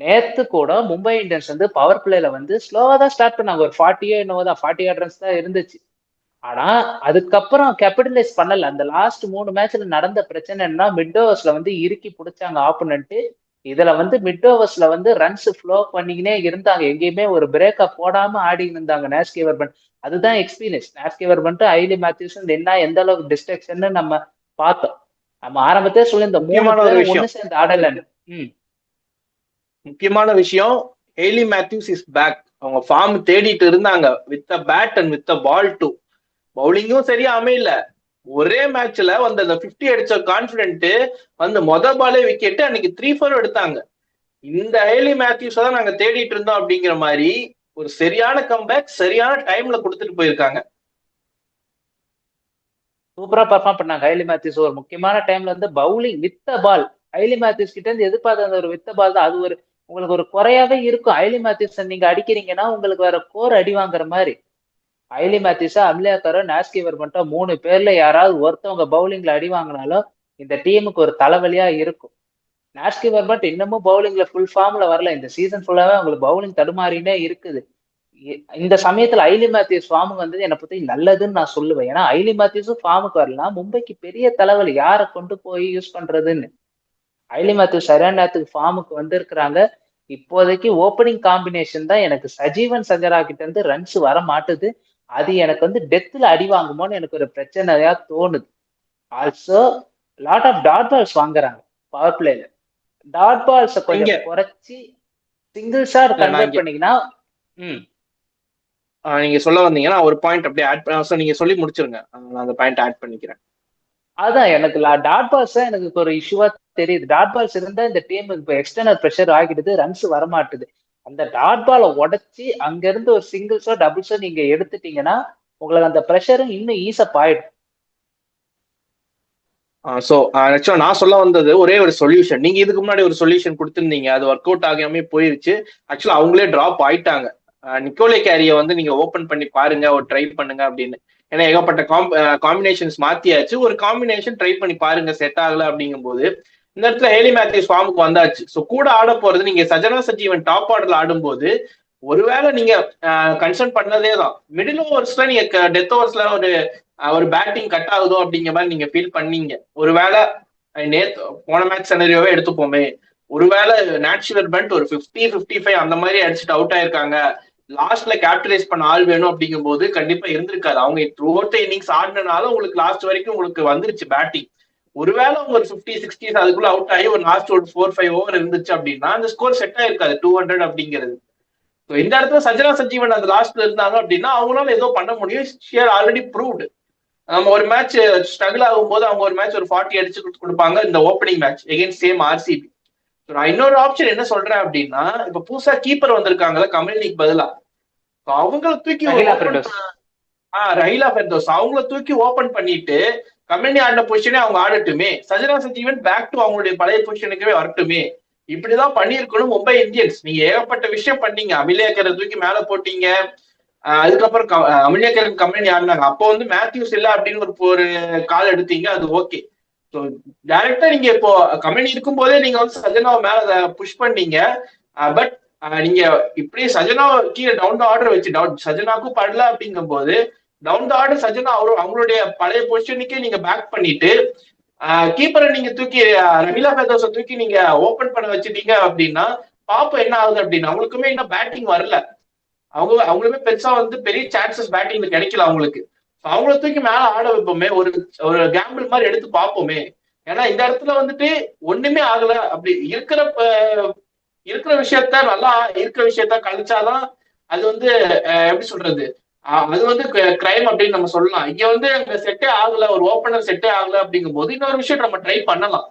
நேத்து கூட மும்பை இந்தியன்ஸ் வந்து பவர் பிளேல வந்து ஸ்லோவா தான் ஸ்டார்ட் பண்ணாங்க. ஒரு 48 ரன்ஸ் தான் இருந்துச்சு. ஆனா அதுக்கப்புறம் கேபிட்டலைஸ் பண்ணல. அந்த லாஸ்ட் 3 மேட்ச்ல நடந்த பிரச்சனைன்னா மிட் ஓவர்ஸ்ல வந்து இறுக்கி பிடிச்சாங்க ஆப்போனன்ட். இதுல வந்து மிட் ஓவர்ஸ்ல வந்து ரன்ஸ் ஃப்ளோ பண்ணிக்கினே இருந்தாங்க. எங்கேயுமே ஒரு பிரேக்கப் போடாம ஆடி இருந்தாங்க நாஸ்கி வர்பன். அதுதான் எக்ஸ்பீரியன்ஸ். நாஸ்கி வர்பன் ஹைலி மேத்யூஸ் என்ன எந்த அளவுக்கு டிஸ்ட்ராக்ஷன் நம்ம பார்த்தோம். நம்ம ஆரம்பத்தே சொல்லி இந்த 3 ஒண்ணு சேர்ந்து ஆடலன்னு. முக்கியமான விஷயம், ஹேலி மேத்யூஸ் இஸ் பேக். அவங்க ஃபார்ம் தேடிட்டு இருந்தாங்க with a bat and with a ball too. பவுலிங்கும் சரியா அமையல. ஒரே மேட்ச்ல வந்து அந்த 50 அடிச்ச கான்பிடென்ட் வந்து பாலே விக்கெட் அன்னைக்கு 3-4 எடுத்தாங்க. இந்த ஹேலி மேத்யூஸ் தான் நாங்க தேடிட்டு இருந்தோம் அப்படிங்கிற மாதிரி ஒரு சரியான கம்பேக் சரியான டைம்ல கொடுத்துட்டு போயிருக்காங்க. சூப்பரா பர்ஃபார்ம் பண்ணாங்க ஹைலி மேத்யூஸ். ஒரு முக்கியமான டைம்ல வந்து bowling with ball Hayley Matthews கிட்ட இருந்து எதிர்பார்த்த அந்த ஒரு வித்த பால் தான். அது ஒரு உங்களுக்கு ஒரு குறையாவே இருக்கும். ஹைலி மேத்யூஸ் நீங்க அடிக்கிறீங்கன்னா உங்களுக்கு வேற கோர் அடி வாங்குற மாதிரி. ஐலி மேத்யூஸா, அம்லியாக்காரோ, நாஸ்கிவர் மட்டும் 3 பேர்ல யாராவது ஒருத்தவங்க பவுலிங்ல அடி வாங்கினாலும் இந்த டீமுக்கு ஒரு தலைவலியா இருக்கும். நாஸ்கி வர்மட் இன்னமும் பவுலிங்ல ஃபுல் ஃபார்ம்ல வரல. இந்த சீசன் ஃபுல்லாவே அவங்களுக்கு பவுலிங் தடுமாறினே இருக்குது. இந்த சமயத்துல ஐலி மேத்யூஸ் ஃபார்முக்கு வந்தது என்னை பத்தி நல்லதுன்னு நான் சொல்லுவேன். ஏன்னா ஐலி மேத்யூஸும் ஃபார்முக்கு வரலாம், மும்பைக்கு பெரிய தலைவலி யாரை கொண்டு போய் யூஸ் பண்றதுன்னு. ஐலி மேத்யூஸ் சரியான நேரத்துக்கு ஃபார்முக்கு வந்திருக்கிறாங்க. இப்போதைக்கு ஓப்பனிங் காம்பினேஷன் தான் எனக்கு சஜீவன் சஞ்சரா கிட்ட இருந்து ரன்ஸ் வர மாட்டுது. அது எனக்கு வந்து டெத்துல அடி வாங்குமோன்னு எனக்கு ஒரு பிரச்சனையா தோணுது. Also lot of dot balls வாங்குறாங்க பவர் பிளேல. டாட் பால்ஸ கொஞ்சம் குறைச்சி சிங்கிள் ஷாட் கன்வெர்ட் பண்ணீங்கன்னா நீங்க சொல்ல வந்தீங்கன்னா ஒரு பாயிண்ட் அப்படியே ஆட் நீங்க சொல்லி முடிச்சிருங்க, நான் அந்த பாயிண்ட் ஆட் பண்ணிக்கிறேன். அதான் எனக்கு டாட் பால்ஸ் தான் எனக்கு ஒரு இஷ்யூவா தெரியுது. டாட் பால்ஸ் இருந்தா இந்த டீம் இப்போ எக்ஸ்டர்னல் ப்ரெஷர் ஆகிடுது, ரன்ஸ் வரமாட்டுது. அந்த டாட் பாலை உடைச்சி அங்க இருந்து ஒரு சிங்கிள்ஸோ டபுள்ஸோ நீங்க எடுத்துட்டீங்கன்னா உங்களுக்கு அந்த ப்ரெஷரும் இன்னும் ஈஸப் ஆயிடும். ஸோ ஆக்சுவலா நான் சொல்ல வந்தது ஒரே ஒரு சொல்யூஷன். நீங்க இதுக்கு முன்னாடி ஒரு சொல்யூஷன் கொடுத்துருந்தீங்க, அது ஒர்க் அவுட் ஆகாமே போயிருச்சு. ஆக்சுவலா அவங்களே டிராப் ஆயிட்டாங்க. நிக்கோலே கேரியை வந்து நீங்க ஓபன் பண்ணி பாருங்க, ஒரு ட்ரை பண்ணுங்க அப்படின்னு. ஏன்னா ஏகப்பட்ட காம்பினேஷன்ஸ் மாத்தியாச்சு, ஒரு காம்பினேஷன் ட்ரை பண்ணி பாருங்க, செட் ஆகல அப்படிங்கும் போது இந்த இடத்துல ஹேலி மேத்யூஸ் ஃபார்முக்கு வந்தாச்சு. ஸோ கூட ஆட போறது நீங்க சஜனா சஜீவன் டாப் ஆர்டர்ல ஆடும்போது ஒருவேளை நீங்க கன்சர்ன் பண்ணதே தான் மிடில் ஓவர்ஸ்ல நீங்க டெத் ஓவர்ஸ்ல ஒரு பேட்டிங் கட் ஆகுதோ அப்படிங்கிற மாதிரி நீங்க ஃபீல் பண்ணீங்க. ஒருவேளை போன மேட்ச் சினரியோவே எடுத்துப்போமே, ஒருவேளை நேச்சுரல் பண்ட் ஒரு 50-55 அந்த மாதிரி அடிச்சுட்டு அவுட் ஆயிருக்காங்க, லாஸ்ட்ல கேப்டரைஸ் பண்ண ஆள் வேணும் அப்படிங்கும் போது கண்டிப்பா இருந்திருக்காது. அவங்க த்ரூ அவுட் இன்னிங்ஸ் ஆடினால உங்களுக்கு லாஸ்ட் வரைக்கும் உங்களுக்கு வந்துருச்சு பேட்டிங். ஒருவேளை அவங்க ஒரு 50-60 அதுக்குள்ள அவுட் ஆகி ஒரு லாஸ்ட் ஒரு 4-5 ஓவர் இருந்துச்சு அப்படின்னா அந்த ஸ்கோர் செட் ஆயிருக்காது 200 அப்படிங்கிறது. இந்த இடத்துல சஜனா சஜீவன் அந்த லாஸ்ட்ல இருந்தாங்க அப்படின்னா அவங்களால ஏதோ பண்ண முடியும். Shear already proved. நம்ம ஒரு மேட்ச் ஸ்ட்ரகிள் ஆகும் போது அவங்க ஒரு மேட்ச் ஒரு 40 அடிச்சு கொடுப்பாங்க இந்த opening match against same RCB. நான் இன்னொரு ஆப்ஷன் என்ன சொல்றேன் அப்படின்னா, இப்ப புதுசா கீப்பர் வந்திருக்காங்கல்ல கமல்னிக்கு பதிலா, அவங்கள தூக்கி ரஹீலா ஃபெர்தோஸ் அவங்கள தூக்கி ஓபன் பண்ணிட்டு கமல்னி ஆடின பொசிஷனே அவங்க ஆடட்டுமே, சஜனா சஜீவன் பேக் டு அவங்களுடைய பழைய பொசிஷனுக்கவே வரட்டுமே. இப்படிதான் பண்ணிருக்கணும் மும்பை இந்தியன்ஸ். நீங்க ஏகப்பட்ட விஷயம் பண்ணீங்க, அமிலேக்கரை தூக்கி மேல போட்டீங்க, அதுக்கப்புறம் அமிலேக்கருக்கு கம்பெனி ஆடினாங்க. அப்போ வந்து மேத்யூஸ் இல்ல அப்படின்னு ஒரு கால் எடுத்தீங்க, அது ஓகே. ஸோ டைரக்டா நீங்க இப்போ கம்பெனி இருக்கும் போதே நீங்க வந்து சஜனாவை மேல புஷ் பண்ணீங்க. பட் நீங்க இப்படி சஜனாவை கீழே டவுன் த ஆர்டர் வச்சு சஜனாக்கும் படல அப்படிங்கும் போது டவுன் த ஆர்டர் சஜனா அவங்களுடைய பழைய பொசிஷனுக்கே நீங்க பேக் பண்ணிட்டு கீப்பரை நீங்க தூக்கி ரஹீலா ஃபெர்தோஸை தூக்கி நீங்க ஓபன் பண்ண வச்சுட்டீங்க அப்படின்னா பாப்போம் என்ன ஆகுது அப்படின்னு. அவங்களுக்குமே இன்னும் பேட்டிங் வரல, அவங்களுமே பெருசா வந்து பெரிய சான்சஸ் பேட்டிங்ல கிடைக்கல அவங்களுக்கு. அவங்கள தூக்கி மேல ஆட வைப்போமே, ஒரு கேம்பிள் மாதிரி எடுத்து பார்ப்போமே. ஏன்னா இந்த இடத்துல வந்துட்டு ஒண்ணுமே ஆகல. அப்படி இருக்கிற விஷயத்த நல்லா இருக்கிற விஷயத்த கழிச்சாதான் அது வந்து எப்படி சொல்றது, அது வந்து கிரைம் அப்படின்னு நம்ம சொல்லலாம். இங்க வந்து அங்க செட்டே ஆகல, ஒரு ஓப்பனர் செட்டே ஆகல அப்படிங்கும் போது இன்னொரு விஷயம் நம்ம ட்ரை பண்ணலாம்.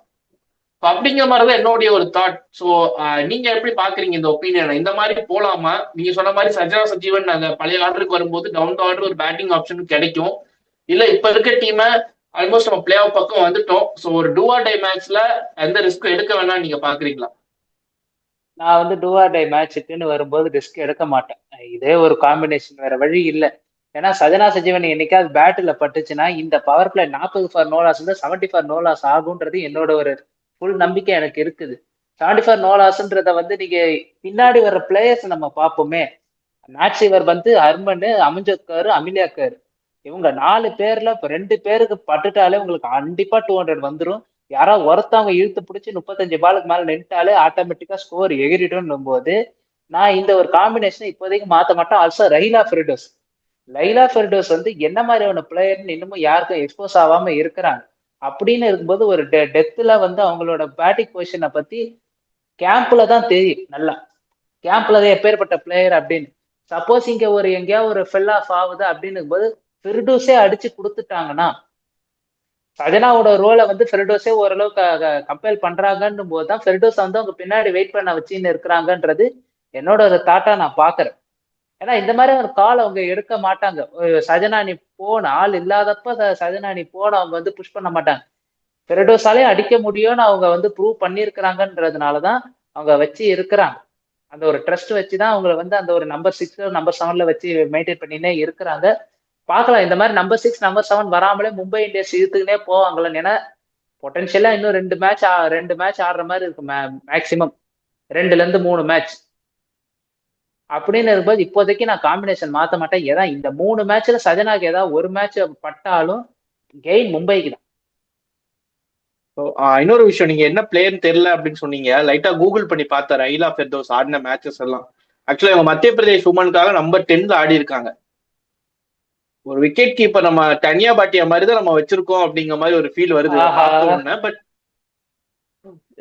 அப்படிங்கிற மாதிரிதான் என்னுடைய ஒரு தாட். ஸோ நீங்க எப்படி பாக்குறீங்க இந்த ஒப்பீனியன்? இந்த மாதிரி போலாமா? நீங்க சொன்ன மாதிரி சஜனா சஜீவன் அந்த பழைய ஆர்டருக்கு வரும்போது டவுன் த ஆர்டர் ஒரு பேட்டிங் ஆப்ஷன் கிடைக்கும். இல்ல இப்ப இருக்க டீமை ஆல்மோஸ்ட் நம்ம பிளே ஆஃப் பக்கம் வந்துட்டோம். ஸோ ஒரு டூ ஆர் டை மேட்ச்ல எந்த ரிஸ்க் எடுக்க வேணாம் நீங்க பாக்குறீங்களா? நான் வந்து டூ ஆர் டை மேட்சுக்குன்னு வரும்போது ரிஸ்க் எடுக்க மாட்டேன். இதே ஒரு காம்பினேஷன், வேற வழி இல்லை. ஏன்னா சஜனா சஜீவன் என்னைக்காவது பேட்டில் பட்டுச்சுன்னா இந்த பவர் பிளே 40 ஃபார் நோலாஸ் வந்து 70 ஃபார் நோலாஸ் ஆகுன்றது என்னோட ஒரு ஃபுல் நம்பிக்கை எனக்கு இருக்குது. 70 ஃபார் நோலாஸ்ன்றத வந்து நீங்க பின்னாடி வர்ற பிளேயர்ஸ் நம்ம பார்ப்போமே, மேக்ஸிவர் வந்து ஹர்மன், அமின்ஜோத்கர், அமிலியாக்கர், இவங்க 4 பேர்ல இப்ப 2 பேருக்கு பட்டுட்டாலே உங்களுக்கு கண்டிப்பா 200 வந்துடும். யாராவது ஒருத்தவங்க இழுத்து பிடிச்சி 35 பாலுக்கு மேல நின்ட்டாலே ஆட்டோமேட்டிக்கா ஸ்கோர் எகிரிடும் போது நான் இந்த ஒரு காம்பினேஷன் இப்போதைக்கு மாத்த மாட்டேன். ஆல்சோ லைலா ஃபெர்டோஸ் வந்து என்ன மாதிரியான பிளேயர்னு இன்னமும் யாருக்கும் எக்ஸ்போஸ் ஆகாம இருக்கிறாங்க. அப்படின்னு இருக்கும்போது ஒரு டெத்துல வந்து அவங்களோட பேட்டிங் பொசிஷனை பத்தி கேம்ப்ல தான் தெரியும். நல்லா கேம்ப்ல தான் எப்பேற்பட்ட பிளேயர் அப்படின்னு. சப்போஸ் இங்க எங்கேயாவது ஒரு ஃபெல் ஆஃப் ஆகுது அப்படின்னு போது ஃபெர்டோஸே அடிச்சு கொடுத்துட்டாங்கன்னா, சஜனாவோட ரோலை வந்து ஃபெர்டோஸே ஓரளவுக்கு கம்பேர் பண்றாங்கன்னு போதுதான் ஃபெர்டோஸ் வந்து அவங்க பின்னாடி வெயிட் பண்ண வச்சுன்னு இருக்கிறாங்கன்றது என்னோட ஒரு தாட்டா நான் பாக்குறேன். ஏன்னா இந்த மாதிரி ஒரு கால் அவங்க எடுக்க மாட்டாங்க. சஜனா நீ போன ஆள் இல்லாதப்ப சஜனா நீ போன அவங்க வந்து புஷ் பண்ண மாட்டாங்க. ஃபெர்டோஸாலே அடிக்க முடியும்னு அவங்க வந்து ப்ரூவ் பண்ணியிருக்கிறாங்கன்றதுனாலதான் அவங்க வச்சு இருக்கிறாங்க. அந்த ஒரு ட்ரஸ்ட் வச்சுதான் அவங்களை வந்து அந்த ஒரு நம்பர் 6 நம்பர் 7 வச்சு மெயின்டைன் பண்ணினே இருக்கிறாங்க. பார்க்கலாம் இந்த மாதிரி நம்பர் 6 நம்பர் 7 வராமலே மும்பை இந்தியன்ஸ் இழுத்துக்கினே போவாங்களேன்னு. ஏன்னா பொட்டன்ஷியலா இன்னும் ரெண்டு மேட்ச் ஆடுற மாதிரி இருக்கு மேக்சிமம் 2 to 3 மேட்ச் அப்படின்னு இருக்கும்போது இப்போதைக்கு நான் காம்பினேஷன் மாத்த மாட்டேன். ஏதா இந்த 3 மேட்ச்ல சஜனாக்கு ஏதாவது ஒரு மேட்ச் பட்டாலும் கெயின் மும்பைக்கு தான். இன்னொரு விஷயம், நீங்க என்ன பிளேயர்னு தெரியல அப்படின்னு சொன்னீங்க. லைட்டா கூகுள் பண்ணி பார்த்தா ரயிலா ஃபெர்தோஸ் ஆடின மேட்சஸ் எல்லாம். ஆக்சுவலா இவங்க மத்திய பிரதேஷ் உமனுக்காக நம்பர் 10ல ஆடி இருக்காங்க. ஒரு விக்கெட் கீப்பர் நம்ம தனியா பாட்டியா மாதிரி தான் நம்ம வச்சிருக்கோம் அப்படிங்கிற மாதிரி ஒரு ஃபீல் வருது. பட்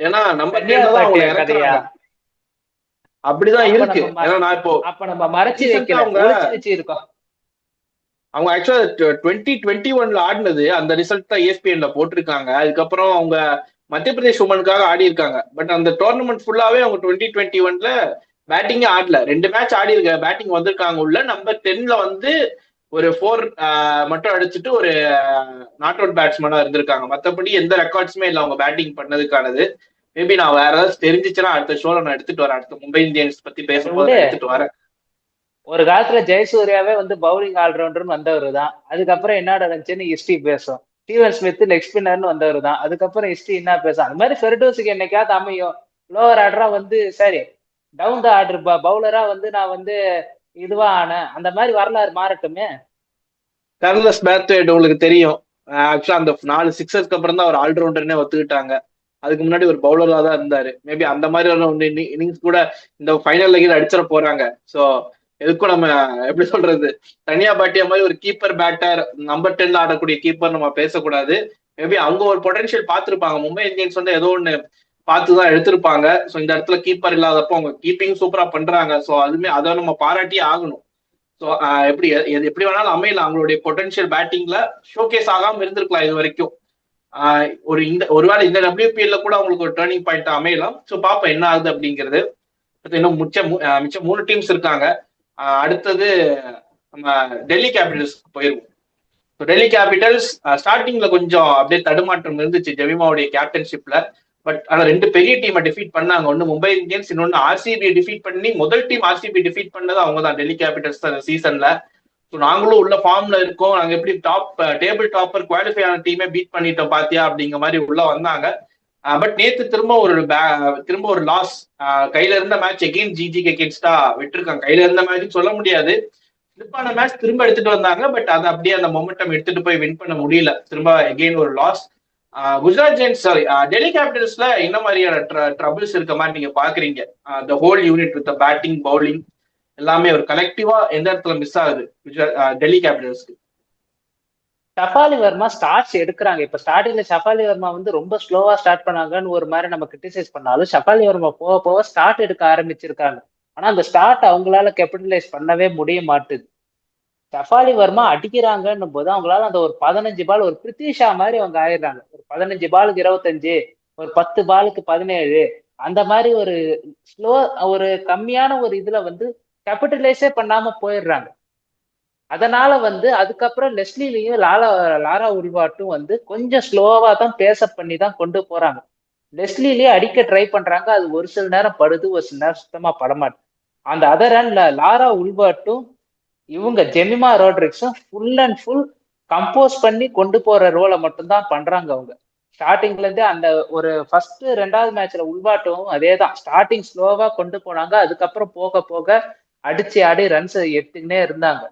ஏன்னா நம்பர் 10 தான் அவங்க இறக்குறாங்க. அப்படிதான் இருக்கு. ஏன்னா நான் இப்போ அப்ப நம்ம மறைச்சு வைக்கல, ஒளிச்சு இருக்கோம். அவங்க ஆக்சுவலா 2021 ஆடினது அந்த ரிசல்ட் தான் ESPNல போட்டிருக்காங்க. அதுக்கப்புறம் அவங்க மத்திய பிரதேஷ் உமனுக்காக ஆடி இருக்காங்க. பட் அந்த டோர்னமெண்ட் ஃபுல்லாவே அவங்க 2021ல பேட்டிங்கே ஆடல. 2 மேட்ச் ஆடி இருக்க பேட்டிங் வந்திருக்காங்க உள்ள. நம்பர் 10ல வந்து ஒரு 4 மட்டும் அடிச்சுட்டு ஒரு நாட் அவுட் பேட்ஸ்மேனா இருந்திருக்காங்க. மற்றபடி எந்த ரெக்கார்ட்ஸுமே இல்லை அவங்க பேட்டிங் பண்ணதுக்கானது. மேபி நான் வேற ஏதாவது தெரிஞ்சிச்சுன்னா அடுத்த ஷோல நான் எடுத்துட்டு வரேன். அடுத்த மும்பை இந்தியன்ஸ் பத்தி பேசும்போது எடுத்துட்டு வரேன். ஒரு காலத்துல ஜெயசூர்யாவே வந்து பவுலிங் ஆல்ரவுண்டர்னு வந்தவர் தான். அதுக்கப்புறம் என்ன நடந்துச்சுன்னு ஹிஸ்டரி பேசும். ஸ்டீவன் ஸ்மித் லெக் ஸ்பின்னர்னு வந்தவர் தான். அதுக்கப்புறம் ஹிஸ்டரி என்ன பேசும். அது மாதிரி ஃபெர்டோஸுக்கு என்னைக்காவது அமையும். லோவர் ஆர்டரா வந்து சரி டவுன் த ஆர்டர் பவுலரா வந்து நான் வந்து இதுவா ஆனேன், அந்த மாதிரி வரலாறு மாறட்டுமே. கார்லஸ் பேத்வேட் உங்களுக்கு தெரியும். ஆக்சுவலா அந்த 4 சிக்ஸர்ஸ்க்கு அப்புறம் தான் அவர் ஆல்ரவுண்டர்னே ஒத்துக்கிட்டாங்க. அதுக்கு முன்னாடி ஒரு பவுலரா தான் இருந்தாரு. மேபி அந்த மாதிரி இன்னிங்ஸ் கூட இந்த ஃபைனல்ல கீழே அடிச்சிட போறாங்க. ஸோ எதுக்கும் நம்ம எப்படி சொல்றது, தனியா பாட்டியா மாதிரி ஒரு கீப்பர் பேட்டர் நம்பர் 10ல ஆடக்கூடிய கீப்பர் நம்ம பேசக்கூடாது. மேபி அவங்க ஒரு பொட்டன்ஷியல் பார்த்துருப்பாங்க. மும்பை இந்தியன்ஸ் வந்து ஏதோ ஒன்று பார்த்துதான் எடுத்திருப்பாங்க. ஸோ இந்த இடத்துல கீப்பர் இல்லாதப்போ அவங்க கீப்பிங் சூப்பரா பண்றாங்க. ஸோ அதுமே அதை நம்ம பாராட்டியே ஆகணும். ஸோ எப்படி வேணாலும் அமையலாம். அவங்களுடைய பொட்டன்ஷியல் பேட்டிங்ல ஷோகேஸ் ஆகாம இருந்திருக்கலாம் இது வரைக்கும். ஒருவேளை இந்த WPL கூட அவங்களுக்கு ஒரு டேர்னிங் பாயிண்ட் அமையலாம். ஸோ பாப்போம் என்ன ஆகுது அப்படிங்கிறது. இன்னும் மிச்சம் 3 டீம்ஸ் இருக்காங்க. அடுத்தது நம்ம டெல்லி கேபிட்டல்ஸ் போயிருவோம். டெல்லி கேபிட்டல்ஸ் ஸ்டார்டிங்ல கொஞ்சம் அப்படியே தடுமாற்றம் இருந்துச்சு ஜெமிமாவுடைய கேப்டன்ஷிப்ல. பட் ஆனா 2 பெரிய டீமை டிஃபீட் பண்ணாங்க. ஒன்னு மும்பை இந்தியன்ஸ், இன்னொன்னு RCB டிஃபீட் பண்ணி முதல் டீம் RCB டிஃபீட் பண்ணது அவங்க தான், டெல்லி கேபிட்டல்ஸ் தான் சீசன்ல. ஸோ நாங்களும் உள்ள ஃபார்ம்ல இருக்கோம், நாங்க எப்படி டேபிள் டாப்பர் குவாலிஃபை ஆன டீமே பீட் பண்ணிட்டோம் பாத்தியா அப்படிங்கிற மாதிரி உள்ள வந்தாங்க. பட் நேத்து திரும்ப ஒரு லாஸ். கையில இருந்த மேட்ச் எகெயின் ஜிஜிக்கு அகேன்ஸ்டா விட்டுருக்காங்க. கையில இருந்த மேட்ச் சொல்ல முடியாது, ஸ்லிப்பான மேட்ச் திரும்ப எடுத்துட்டு வந்தாங்க. பட் அதை அப்படியே அந்த மொமெண்டம் எடுத்துட்டு போய் வின் பண்ண முடியல. திரும்ப எகெயின் ஒரு லாஸ். குஜராத் ஜெயின்ஸ் டெல்லி கேபிட்டல்ஸ்ல என்ன மாதிரியான ட்ரபிள்ஸ் இருக்க மாதிரி நீங்க பாக்குறீங்க? The whole unit with batting bowling எல்லாமே ஒரு கலெக்டிவா எந்த இடத்துல மிஸ் ஆகுது டெல்லி கேபிட்டல்ஸ்க்கு? ஷஃபாலி வர்மா ஸ்டார்ட்ஸ் எடுக்கிறாங்க. இப்ப ஸ்டார்டிங்ல ஷஃபாலி வர்மா வந்து ரொம்ப ஸ்லோவா ஸ்டார்ட் பண்ணாங்கன்னு ஒரு மாதிரி நம்ம கிரிட்டிசைஸ் பண்ணாலும் ஷஃபாலி வர்மா போக போக ஸ்டார்ட் எடுக்க ஆரம்பிச்சிருக்காங்க. ஆனா அந்த ஸ்டார்ட் அவங்களால கேபிட்டலைஸ் பண்ணவே முடிய மாட்டுது. ஷஃபாலி வர்மா அடிக்கிறாங்கன்னும் போது அவங்களால அந்த ஒரு 15 பால் ஒரு பிரித்திஷா மாதிரி அவங்க ஆயிடுறாங்க. ஒரு 15 பாலுக்கு 25, ஒரு 10 பாலுக்கு 17, அந்த மாதிரி ஒரு ஸ்லோ ஒரு கம்மியான ஒரு இதுல வந்து கேபிட்டலைஸே பண்ணாம போயிடுறாங்க. அதனால வந்து அதுக்கப்புறம் லெஸ்லிலையும் லாரா உல்வாட்டும் வந்து கொஞ்சம் ஸ்லோவா தான் பேசப் பண்ணி தான் கொண்டு போறாங்க. லெஸ்லிலேயே அடிக்க ட்ரை பண்றாங்க. அது ஒரு சில நேரம் படுது, ஒரு சில நேரம் சுத்தமா படமாட்டேன். அந்த அதர் ஹேண்ட்ல லாரா உல்வாட்டும் இவங்க ஜெமிமா ரோட்ரிக்ஸும் ஃபுல் அண்ட் ஃபுல் கம்போஸ் பண்ணி கொண்டு போற ரோலை மட்டும்தான் பண்றாங்க. அவங்க ஸ்டார்டிங்ல இருந்தே அந்த ஒரு ஃபர்ஸ்ட் 2வது மேட்ச்ல உல்வாட்டும் அதே தான் ஸ்டார்டிங் ஸ்லோவா கொண்டு போனாங்க. அதுக்கப்புறம் போக போக அடிச்சு ஆடி ரன்ஸ் எடுத்துக்கினே இருந்தாங்க.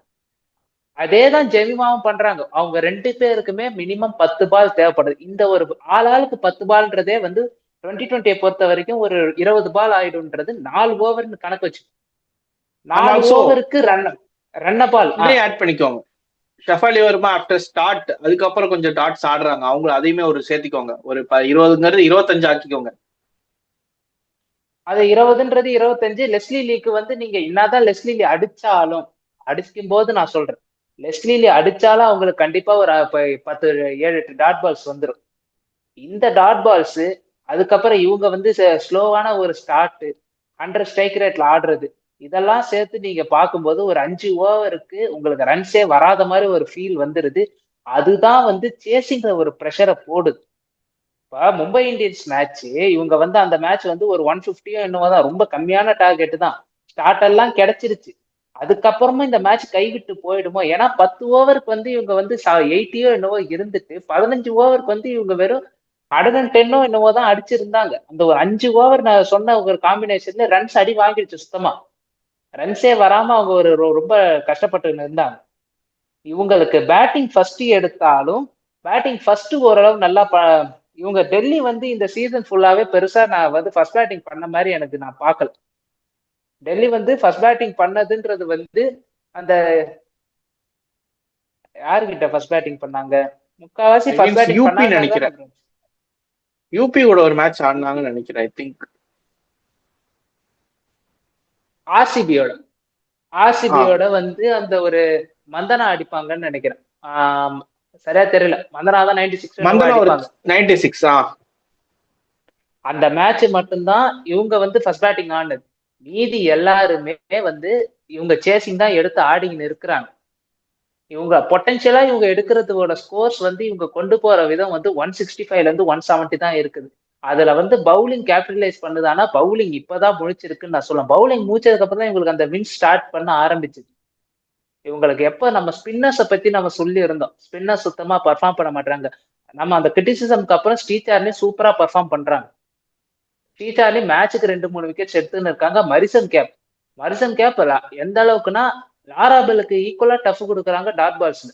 அதேதான் ஜெமிமாவும் பண்றாங்க. அவங்க 2 பேருக்குமே மினிமம் 10 பால் தேவைப்படுது. இந்த ஒரு ஆளாளுக்கு 10 பால்ன்றதே வந்து 2020 பொறுத்த வரைக்கும் ஒரு 20 பால் ஆயிடும்ன்றது 4 ஓவர்னு கணக்கு வச்சு 4 ஓவருக்கு ரன்ன பால் ஆட் பண்ணிக்கோங்க. ஷஃபாலி வர்மா ஆஃப்டர் ஸ்டார்ட் அதுக்கப்புறம் கொஞ்சம் டாட்ஸ் ஆடுறாங்க. அவங்க அதையுமே ஒரு சேர்த்திக்கோங்க. ஒரு 20ங்கிறது 25 ஆக்கிக்கோங்க. அது 20ன்றது 25. லெஸ்லி லீக்கு வந்து நீங்க என்னதான் லெஸ்லி லீ அடிச்சாலும் அடிக்கும் போது நான் சொல்றேன், லெஸ்லி லீ அடிச்சாலும் அவங்களுக்கு கண்டிப்பா ஒரு 10-7-8 டாட் பால்ஸ் வந்துடும். இந்த டாட் பால்ஸ் அதுக்கப்புறம் இவங்க வந்து ஸ்லோவான ஒரு ஸ்டார்ட் 100 ஸ்ட்ரைக் ரேட்ல ஆடுறது இதெல்லாம் சேர்த்து நீங்க பார்க்கும்போது ஒரு 5 ஓவருக்கு உங்களுக்கு ரன்ஸே வராத மாதிரி ஒரு ஃபீல் வந்துருது. அதுதான் வந்து சேசிங்கிற ஒரு ப்ரெஷரை போடுது. இப்போ மும்பை இந்தியன்ஸ் மேட்ச் இவங்க வந்து அந்த மேட்ச் வந்து ஒரு 150 என்னவோ தான், ரொம்ப கம்மியான டார்கெட் தான். ஸ்டார்ட் எல்லாம் கிடைச்சிருச்சு. அதுக்கப்புறமா இந்த மேட்ச் கைவிட்டு போயிடுமோ? ஏன்னா 10 ஓவருக்கு வந்து இவங்க வந்து 80 என்னவோ இருந்துட்டு 15 ஓவருக்கு வந்து இவங்க வெறும் 110 என்னவோ தான் அடிச்சிருந்தாங்க. அந்த ஒரு 5 ஓவர் நான் சொன்ன ஒரு காம்பினேஷன்ல ரன்ஸ் அடி வாங்கிடுச்சு சுத்தமா. ரன்ஸே வராம அவங்க ஒரு ரொம்ப கஷ்டப்பட்டு இருந்தாங்க. இவங்களுக்கு பேட்டிங் ஃபர்ஸ்ட் எடுத்தாலும் பேட்டிங் ஃபர்ஸ்ட் ஓரளவு நல்லா இவங்க டெல்லி வந்து இந்த சீசன் ஃபுல்லாவே பெருசா நான் வந்து ஃபர்ஸ்ட் பேட்டிங் பண்ண மாதிரி எனக்கு நான் பார்க்கல. டெல்லி வந்து ஃபர்ஸ்ட் பேட்டிங் பண்ணதுன்றது வந்து அந்த யாருகிட்ட ஃபர்ஸ்ட் பேட்டிங் பண்ணாங்க? முக்காவாசி ஃபர்ஸ்ட் பேட்டிங் யூபி பண்ணாங்க. நினைக்கிறேன், யூபி கூட ஒரு மேட்ச் ஆடினாங்கன்னு நினைக்கிறேன். ஐ திங்க் ஆர்சிபியோட ஆர்சிபியோட வந்து அந்த ஒரு மந்தனா அடிப்பாங்கன்னு நினைக்கிறேன். சரியா தெரியல. மந்தனா தான் 96. அந்த மேட்ச் மட்டும்தான் இவங்க வந்து ஃபர்ஸ்ட் பேட்டிங் ஆனது. மீதி எல்லாருமே வந்து இவங்க சேசிங் தான் எடுத்து ஆடிங்கன்னு இருக்கிறாங்க. இவங்க பொட்டன்ஷியலா இவங்க எடுக்கிறதோட ஸ்கோர்ஸ் வந்து இவங்க கொண்டு போற விதம் வந்து 165ல இருந்து 170 தான் இருக்குது. அதுல வந்து பவுலிங் கேபிட்டலைஸ் பண்ணுது. ஆனா பவுலிங் இப்பதான் முழிச்சிருக்குன்னு நான் சொல்லுவேன். பவுலிங் முடிச்சதுக்கு அப்புறம் தான் இவங்களுக்கு அந்த வின் ஸ்டார்ட் பண்ண ஆரம்பிச்சுது. இவங்களுக்கு எப்ப நம்ம ஸ்பின்னர்ஸை பத்தி நம்ம சொல்லி இருந்தோம், ஸ்பின்னர் சுத்தமா பர்ஃபார்ம் பண்ண மாட்டாங்க. நம்ம அந்த கிரிட்டிசிசம்க்கு அப்புறம் ஸ்ரீசார்லி சூப்பரா பர்ஃபார்ம் பண்றாங்க. ஸ்ரீசார்லி மேட்சுக்கு 2-3 விக்கெட்ஸ் எடுத்துன்னு இருக்காங்க. மரிசன் கேப் எந்த அளவுக்குன்னா லாராபெலுக்கு ஈக்குவலா டஃப் கொடுக்குறாங்க டாட் பால்ஸ்ல.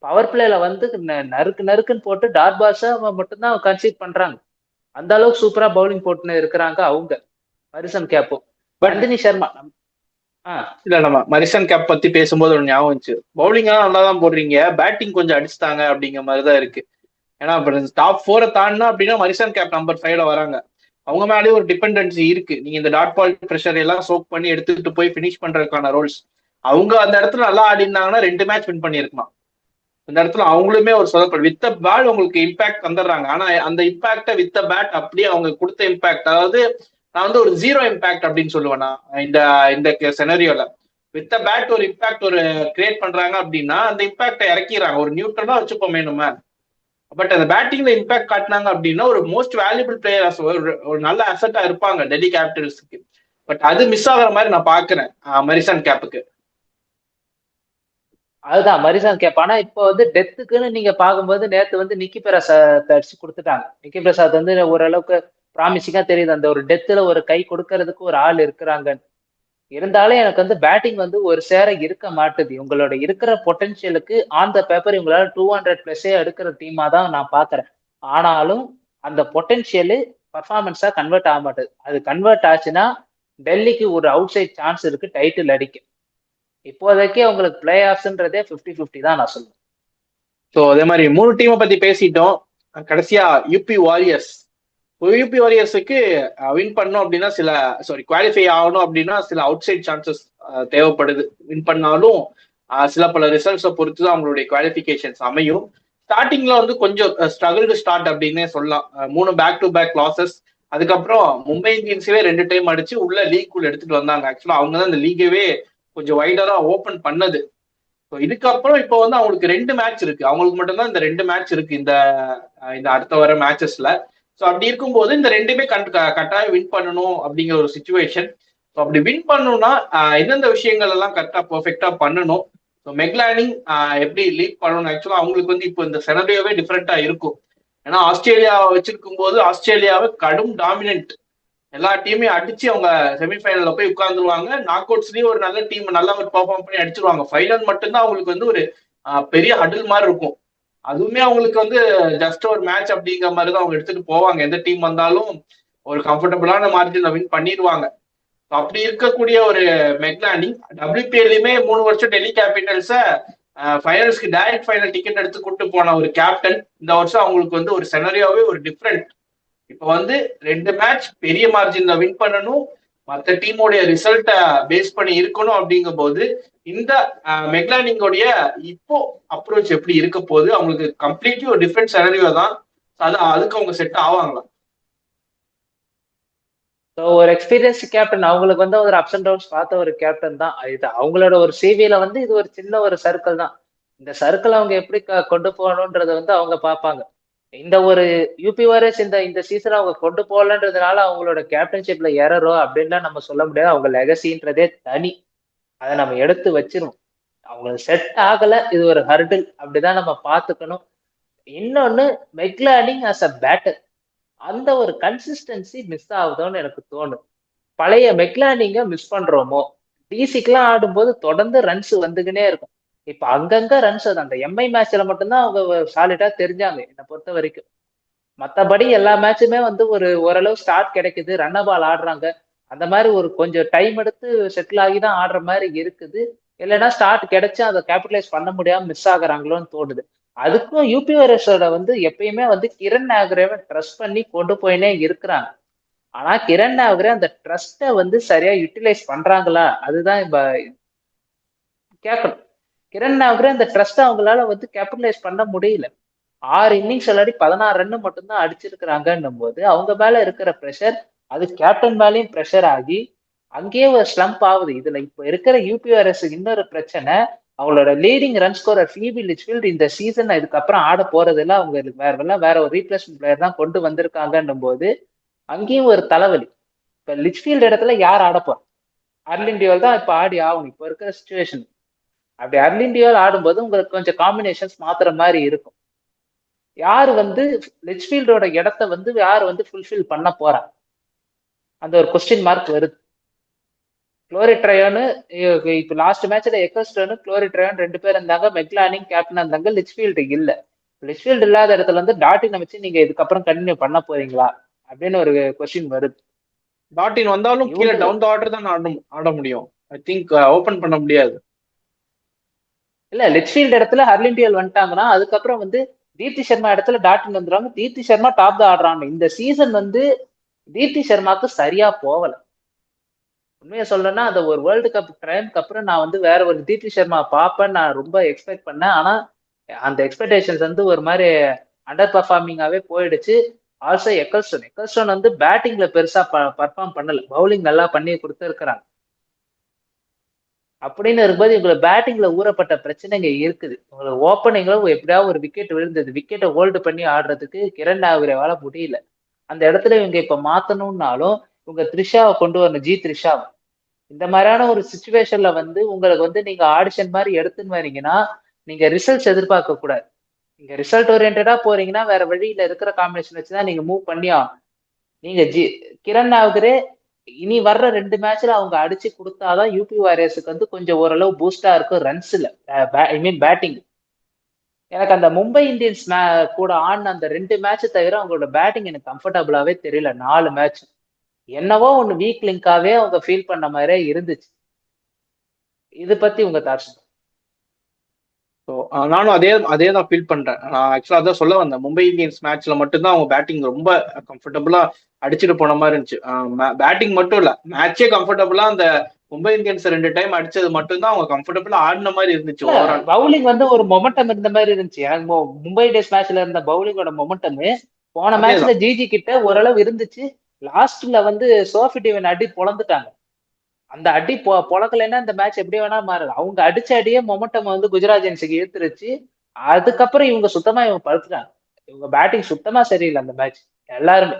பவர் பிளேல வந்து நறுக்குன்னு போட்டு டாட் பால்ஸை மட்டும்தான் கன்சீட் பண்றாங்க. அந்த அளவுக்கு சூப்பரா பவுலிங் போட்டுன்னு இருக்கிறாங்க அவங்க. மரிசன் கேப்பும் நந்தினி சர்மா. இல்ல, நம்ம மரிசன் கேப் பத்தி பேசும்போது ஒரு ஞாபகம் வந்துச்சு. பவுலிங் எல்லாம் நல்லா தான் போடுறீங்க, பேட்டிங் கொஞ்சம் அடிச்சுட்டாங்க அப்படிங்கிற மாதிரிதான் இருக்கு. ஏன்னா டாப் 4 தாண்டினா அப்படின்னா மரிசன் கேப் நம்பர் 5ல வராங்க. அவங்க மேலேயே ஒரு டிபெண்டன்சி இருக்கு. நீங்க இந்த டாட் பால் ப்ரெஷர் எல்லாம் சோக் பண்ணி எடுத்துட்டு போய் பினிஷ் பண்றதுக்கான ரோல்ஸ் அவங்க அந்த இடத்துல நல்லா ஆடி இருந்தாங்கன்னா 2 மேட்ச் வின் பண்ணிருக்கலாம். இந்த இடத்துல அவங்களுமே ஒரு சொதப்பல். வித் பால் உங்களுக்கு இம்பாக்ட் வந்துடுறாங்க. ஆனா அந்த இம்பாக்ட வித் பேட் அப்படியே அவங்க கொடுத்த இம்பாக்ட், அதாவது நான் வந்து ஒரு 0 இம்பாக்ட் அப்படின்னு சொல்லுவேன்னா இந்த இந்த செனரியோல. வித் பேட் ஒரு இம்பாக்ட் ஒரு கிரியேட் பண்றாங்க அப்படின்னா அந்த இம்பாக்டை இறக்கிறாங்க. ஒரு நியூட்ரலா வச்சுப்போமே நம்ம. பட் அந்த பேட்டிங்ல இம்பாக்ட் காட்டினாங்க அப்படின்னா ஒரு மோஸ்ட் வேல்யூபிள் பிளேயர், ஒரு நல்ல அசெட்டா இருப்பாங்க டெல்லி கேபிட்டல்ஸ்க்கு. பட் அது மிஸ் ஆகுற மாதிரி நான் பாக்குறேன் மரிசன் கேப்புக்கு. அதுதான் மரிசன் கேப். ஆனா இப்போ வந்து டெத்துக்குன்னு நீங்க பார்க்கும்போது நேத்து வந்து நிக்கி பிரசாத் அடிச்சு கொடுத்துட்டாங்க. நிக்கி பிரசாத் வந்து ஓரளவுக்கு ப்ராமிசிங்கா தெரியுது. அந்த ஒரு டெத்துல ஒரு கை கொடுக்கறதுக்கு ஒரு ஆள் இருக்கிறாங்க. இருந்தாலும் எனக்கு வந்து பேட்டிங் வந்து ஒரு சேர இருக்க மாட்டுது. இவங்களோட இருக்கிற பொட்டன்ஷியலுக்கு ஆன் த பேப்பர் இவங்களால 200+ எடுக்கிற டீமா தான் நான் பாக்குறேன். ஆனாலும் அந்த பொட்டன்ஷியலு பர்ஃபார்மன்ஸா கன்வெர்ட் ஆக மாட்டேது. அது கன்வெர்ட் ஆச்சுன்னா டெல்லிக்கு ஒரு அவுட் சைட் சான்ஸ் இருக்கு டைட்டில் அடிக்க. இப்போதைக்கு அவங்களுக்கு பிளே ஆஃப்ஸ்ன்றதே 50-50 தான் நான் சொல்லுவேன். ஸோ அதே மாதிரி 3 டீமை பத்தி பேசிட்டோம். கடைசியா யூபி வாரியர்ஸுக்கு வின் பண்ணோம் அப்படின்னா குவாலிஃபை ஆகணும் அப்படின்னா சில அவுட் சைட் சான்சஸ் தேவைப்படுது. வின் பண்ணாலும் சில பல ரிசல்ட்ஸை பொறுத்து தான் அவங்களுடைய குவாலிஃபிகேஷன்ஸ் அமையும். ஸ்டார்டிங்ல வந்து கொஞ்சம் ஸ்ட்ரகிள்டு ஸ்டார்ட் அப்படின்னே சொல்லலாம். 3 பேக் டு பேக் லாசஸ். அதுக்கப்புறம் மும்பை இந்தியன்ஸவே 2 டைம் அடிச்சு உள்ள லீக்குள்ள எடுத்துட்டு வந்தாங்க. ஆக்சுவலா அவங்க தான் இந்த லீகவே கொஞ்சம் வைடரா ஓபன் பண்ணது. இதுக்கப்புறம் இப்போ வந்து அவங்களுக்கு 2 மேட்ச் இருக்கு. அவங்களுக்கு மட்டும்தான் இந்த 2 மேட்ச் இருக்கு இந்த அடுத்த வர மேட்சஸ்ல. ஸோ அப்படி இருக்கும்போது இந்த 2மே கட்டாயம் வின் பண்ணணும் அப்படிங்கிற ஒரு சுச்சுவேஷன். ஸோ அப்படி வின் பண்ணணும்னா எந்தெந்த விஷயங்கள் எல்லாம் கரெக்டா பெர்ஃபெக்டா பண்ணணும். ஸோ மெக்லானிங் எப்படி லீட் பண்ணணும். ஆக்சுவலா அவங்களுக்கு வந்து இப்போ இந்த செனரியோவே டிஃப்ரெண்டா இருக்கும். ஏன்னா ஆஸ்திரேலியாவை வச்சிருக்கும் போது ஆஸ்திரேலியாவை கடும் டாமினன்ட் எல்லா டீமையும் அடிச்சு அவங்க செமிஃபைனல்ல போய் உட்கார்ந்துருவாங்க. நாக் அவுட்ஸ்லயும் ஒரு நல்ல டீம் நல்லா ஒரு பெர்ஃபார்ம் பண்ணி அடிச்சிருவாங்க. ஃபைனல் மட்டும்தான் அவங்களுக்கு வந்து ஒரு பெரிய ஹடில் மாதிரி இருக்கும். அதுவுமே அவங்களுக்கு வந்து ஜஸ்ட் ஒரு மேட்ச் அப்படிங்கிற மாதிரி தான் அவங்க எடுத்துட்டு போவாங்க. எந்த டீம் வந்தாலும் ஒரு கம்ஃபர்டபுளான மார்ஜின்ல வின் பண்ணிடுவாங்க. அப்படி இருக்கக்கூடிய ஒரு மெக்லானிங் WPLயுமே 3 வருஷம் டெல்லி கேபிட்டல்ஸை ஃபைனல்ஸ்க்கு டைரக்ட் ஃபைனல் டிக்கெட் எடுத்து கூட்டு போன ஒரு கேப்டன். இந்த வருஷம் அவங்களுக்கு வந்து ஒரு செனரியோவே ஒரு டிஃப்ரெண்ட். இப்ப வந்து 2 மேட்ச் பெரிய மார்ஜின்ல வின் பண்ணணும், மற்ற டீமோடைய ரிசல்ட்டை பேஸ் பண்ணி இருக்கணும். அப்படிங்கும் போது இந்த மெக்லானிங்கோடைய இப்போ அப்ரோச் எப்படி இருக்க போகுது, அவங்களுக்கு கம்ப்ளீட்லி ஒரு டிஃப்ரெண்ட் செனரியோ தான். அதுக்கு அவங்க செட் ஆவாங்களா? ஒரு எக்ஸ்பீரியன்ஸ் கேப்டன், அவங்களுக்கு வந்து ஒரு அப்ஸ் அண்ட் டவுன்ஸ் பார்த்த ஒரு கேப்டன் தான். இது அவங்களோட ஒரு சிவில வந்து இது ஒரு சின்ன ஒரு சர்க்கிள் தான். இந்த சர்க்கிள் அவங்க எப்படி கொண்டு போகணும்ன்றத வந்து அவங்க பார்ப்பாங்க. இந்த ஒரு யூபி வாரியர்ஸ் இந்த சீசன் அவங்க கொண்டு போகலன்றதுனால அவங்களோட கேப்டன்ஷிப்ல எரரோ அப்படின்லாம் நம்ம சொல்ல முடியாது. அவங்க லெகசின்றதே தனி. அதை நம்ம எடுத்து வச்சிரும். அவங்களுக்கு செட் ஆகல, இது ஒரு ஹர்டில் அப்படிதான் நம்ம பார்த்துக்கணும். இன்னொன்னு, மெக்லானிங் அஸ் அ பேட்டர் அந்த ஒரு கன்சிஸ்டன்சி மிஸ் ஆகுதோன்னு எனக்கு தோணும். பழைய மெக்லானிங்க மிஸ் பண்றோமோ? டிசிக்கெல்லாம் ஆடும்போது தொடர்ந்து ரன்ஸ் வந்துகினே இருக்கும். இப்ப அங்கங்க ரன்ஸ், அது அந்த எம்ஐ மேட்ச்ல மட்டும்தான் அவங்க சாலிடா தெரிஞ்சாங்க என்னை பொறுத்த வரைக்கும். மத்தபடி எல்லா மேட்சுமே வந்து ஒரு ஓரளவு ஸ்டார்ட் கிடைக்குது, ரன்ன பால் ஆடுறாங்க. அந்த மாதிரி ஒரு கொஞ்சம் டைம் எடுத்து செட்டில் ஆகி தான் ஆடுற மாதிரி இருக்குது. இல்லைன்னா ஸ்டார்ட் கிடைச்சு அதை கேபிட்டலைஸ் பண்ண முடியாம மிஸ் ஆகுறாங்களோன்னு தோணுது. அதுக்கும் யூபிஆர்எஸோட வந்து எப்பயுமே வந்து கிரண் நாகரேவை ட்ரஸ்ட் பண்ணி கொண்டு போயினே இருக்கிறாங்க. ஆனா கிரண் நாகரே அந்த ட்ரஸ்ட்டை வந்து சரியா யூட்டிலைஸ் பண்றாங்களா, அதுதான் இப்ப கேட்கணும். கிரண் நாகரே அந்த ட்ரஸ்ட்டை அவங்களால வந்து கேபிட்டலைஸ் பண்ண முடியல. 6 இன்னிங்ஸ் விளையாடி 16 ரன் மட்டும்தான் அடிச்சிருக்கிறாங்கன்னும் போது அவங்க மேல இருக்கிற ப்ரெஷர், அது கேப்டன் மேலேயும் ப்ரெஷர் ஆகி அங்கேயே ஒரு ஸ்லம்ப் ஆகுது. இதுல இப்ப இருக்கிற யூபிஆர்எஸ் இன்னொரு பிரச்சனை, அவங்களோட leading run scorer Phoebe Lichfield இந்த சீசன் இதுக்கப்புறம் ஆட போறதுல அவங்க வேற ஒரு ரீப்ளேஸ்மெண்ட் பிளேயர் தான் கொண்டு வந்திருக்காங்கன்னும் போது அங்கேயும் ஒரு தலைவலி. இப்ப லிச்ஃபீல்ட் இடத்துல யார் ஆட போறா? அர்லின் டியோல் தான் இப்ப ஆடி ஆகணும் இப்ப இருக்கிற சுச்சுவேஷன். அப்படி அர்லின் டியோல் ஆடும்போது உங்களுக்கு கொஞ்சம் காம்பினேஷன்ஸ் மாத்துற மாதிரி இருக்கும். யாரு வந்து லிச்ஃபீல்டோட இடத்த வந்து யார் வந்து ஃபுல்ஃபில் பண்ண போறா? அந்த ஒரு கொஸ்டின் மார்க் வருது. குளோரி ட்ரையானு இப்ப லாஸ்ட் மேட்ச்ல எக்கஸ்டர்னு குளோரி ட்ரையான் 2 பேர் இருந்தாங்க, மெக்லானிங் கேப்டன் இருந்தாங்க, லிச்ஃபீல்டு இல்ல. லிச்ஃபீல்டு இல்லாத இடத்துல வந்து டாட்டினை வச்சு நீங்க இதுக்கப்புறம் கண்டினியூ பண்ண போறீங்களா அப்படின்னு ஒரு கொஸ்டின் வருது. டாட்டின் வந்தாலும் கீழே டவுன் த ஆர்டர் தான் ஆட முடியும். ஐ திங்க் ஓபன் பண்ண முடியாது. இல்ல, லிச்ஃபீல்டு இடத்துல ஹர்லின் டியோல் வந்துட்டாங்கன்னா அதுக்கப்புறம் வந்து தீப்தி சர்மா இடத்துல டாட்டின் வந்துருவாங்க. தீப்தி சர்மா டாப் தான் ஆடுறாங்க. இந்த சீசன் வந்து தீப்தி சர்மாக்கு சரியா போகல. உண்மையை சொல்லணும்னா அந்த ஒரு வேர்ல்டு கப் ட்ரைம்க்கு அப்புறம் நான் வந்து வேற ஒரு தீப்தி சர்மா பார்ப்பேன் நான் ரொம்ப எக்ஸ்பெக்ட் பண்ணேன். ஆனா அந்த எக்ஸ்பெக்டேஷன்ஸ் வந்து ஒரு மாதிரி அண்டர் பர்ஃபார்மிங்காவே போயிடுச்சு. ஆல்சோ எக்கல்ஸ்டன் வந்து பேட்டிங்ல பெருசா பர்ஃபார்ம் பண்ணல, பவுலிங் நல்லா பண்ணி கொடுத்துருக்கிறாங்க. அப்படின்னு இருக்கும்போது இவங்களுக்கு பேட்டிங்ல ஊறப்பட்ட பிரச்சனைங்க இருக்குது. உங்களுக்கு ஓப்பனிங்ல எப்படியாவது ஒரு விக்கெட் விழுந்தது, விக்கெட்டை ஹோல்டு பண்ணி ஆடுறதுக்கு கிரண் நாகரேவால முடியல. அந்த இடத்துல இவங்க இப்ப மாத்தணும்னாலும் இவங்க த்ரிஷாவை கொண்டு வரணும், ஜி த்ரிஷாவை. இந்த மாதிரியான ஒரு சுச்சுவேஷன்ல வந்து உங்களுக்கு வந்து நீங்க ஆடிஷன் மாதிரி எடுத்துன்னு வரீங்கன்னா நீங்க ரிசல்ட்ஸ் எதிர்பார்க்க கூடாது. நீங்க ரிசல்ட் ஓரியன்டா போறீங்கன்னா வேற வழியில இருக்கிற காம்பினேஷன் வச்சுதான் நீங்க மூவ் பண்ணி ஆகும். நீங்க கிரண் நாகரே இனி வர்ற 2 மேட்ச்ல அவங்க அடிச்சு கொடுத்தாதான் யூபி வாரியர்ஸுக்கு வந்து கொஞ்சம் ஓரளவு பூஸ்டா இருக்கும் ரன்ஸ்ல, ஐ மீன் பேட்டிங். எனக்கு அந்த மும்பை இந்தியன்ஸ் கூட ஆடின அந்த 2 மேட்ச் தவிர அவங்களோட பேட்டிங் எனக்கு கம்ஃபர்டபுளாவே தெரியல. 4 மேட்ச் என்னவோ ஒண்ணு வீக் லிங்காவே அவங்க ஃபீல் பண்ண மாதிரியே இருந்துச்சு. இது பத்தி உங்க தாட்ஸ்? நானும் அதே தான் ஃபீல் பண்றேன். நான் ஆக்சுவலா அதான் சொல்ல வந்தேன். மும்பை இந்தியன்ஸ் மேட்ச்ல மட்டும்தான் அவங்க பேட்டிங் ரொம்ப கம்ஃபர்டபுளா அடிச்சுட்டு போன மாதிரி இருந்துச்சு. பேட்டிங் மட்டும் இல்ல, மேட்சே கம்ஃபர்டபுளா அந்த மும்பை இந்தியன்ஸ் 2 டைம் அடிச்சது மட்டும்தான் அவங்க கம்ஃபர்டபுளா ஆடின மாதிரி இருந்துச்சு. ஓவரால் பவுலிங் வந்து ஒரு மொமெண்டம் இருந்த மாதிரி இருந்துச்சு. எனக்கு மும்பை இந்தியன்ஸ் மேட்ச்ல இருந்த பவுலிங்கோட மொமெண்டம் போன மேட்ச்ல ஜிஜி கிட்ட ஓரளவு இருந்துச்சு. லாஸ்ட்ல வந்து சோஃபி டிவன் அடி பொழந்துட்டாங்க. அந்த அடி பொழக்கலைன்னா இந்த மேட்ச் எப்படி வேணா மாறுது. அவங்க அடிச்ச அடியே மொமெண்டம் வந்து குஜராத் ஜெயின்ஸுக்கு இழுத்துருச்சு. அதுக்கப்புறம் இவங்க சுத்தமா படுத்துட்டாங்க. இவங்க பேட்டிங் சுத்தமா சரியில்லை அந்த மேட்ச் எல்லாருமே.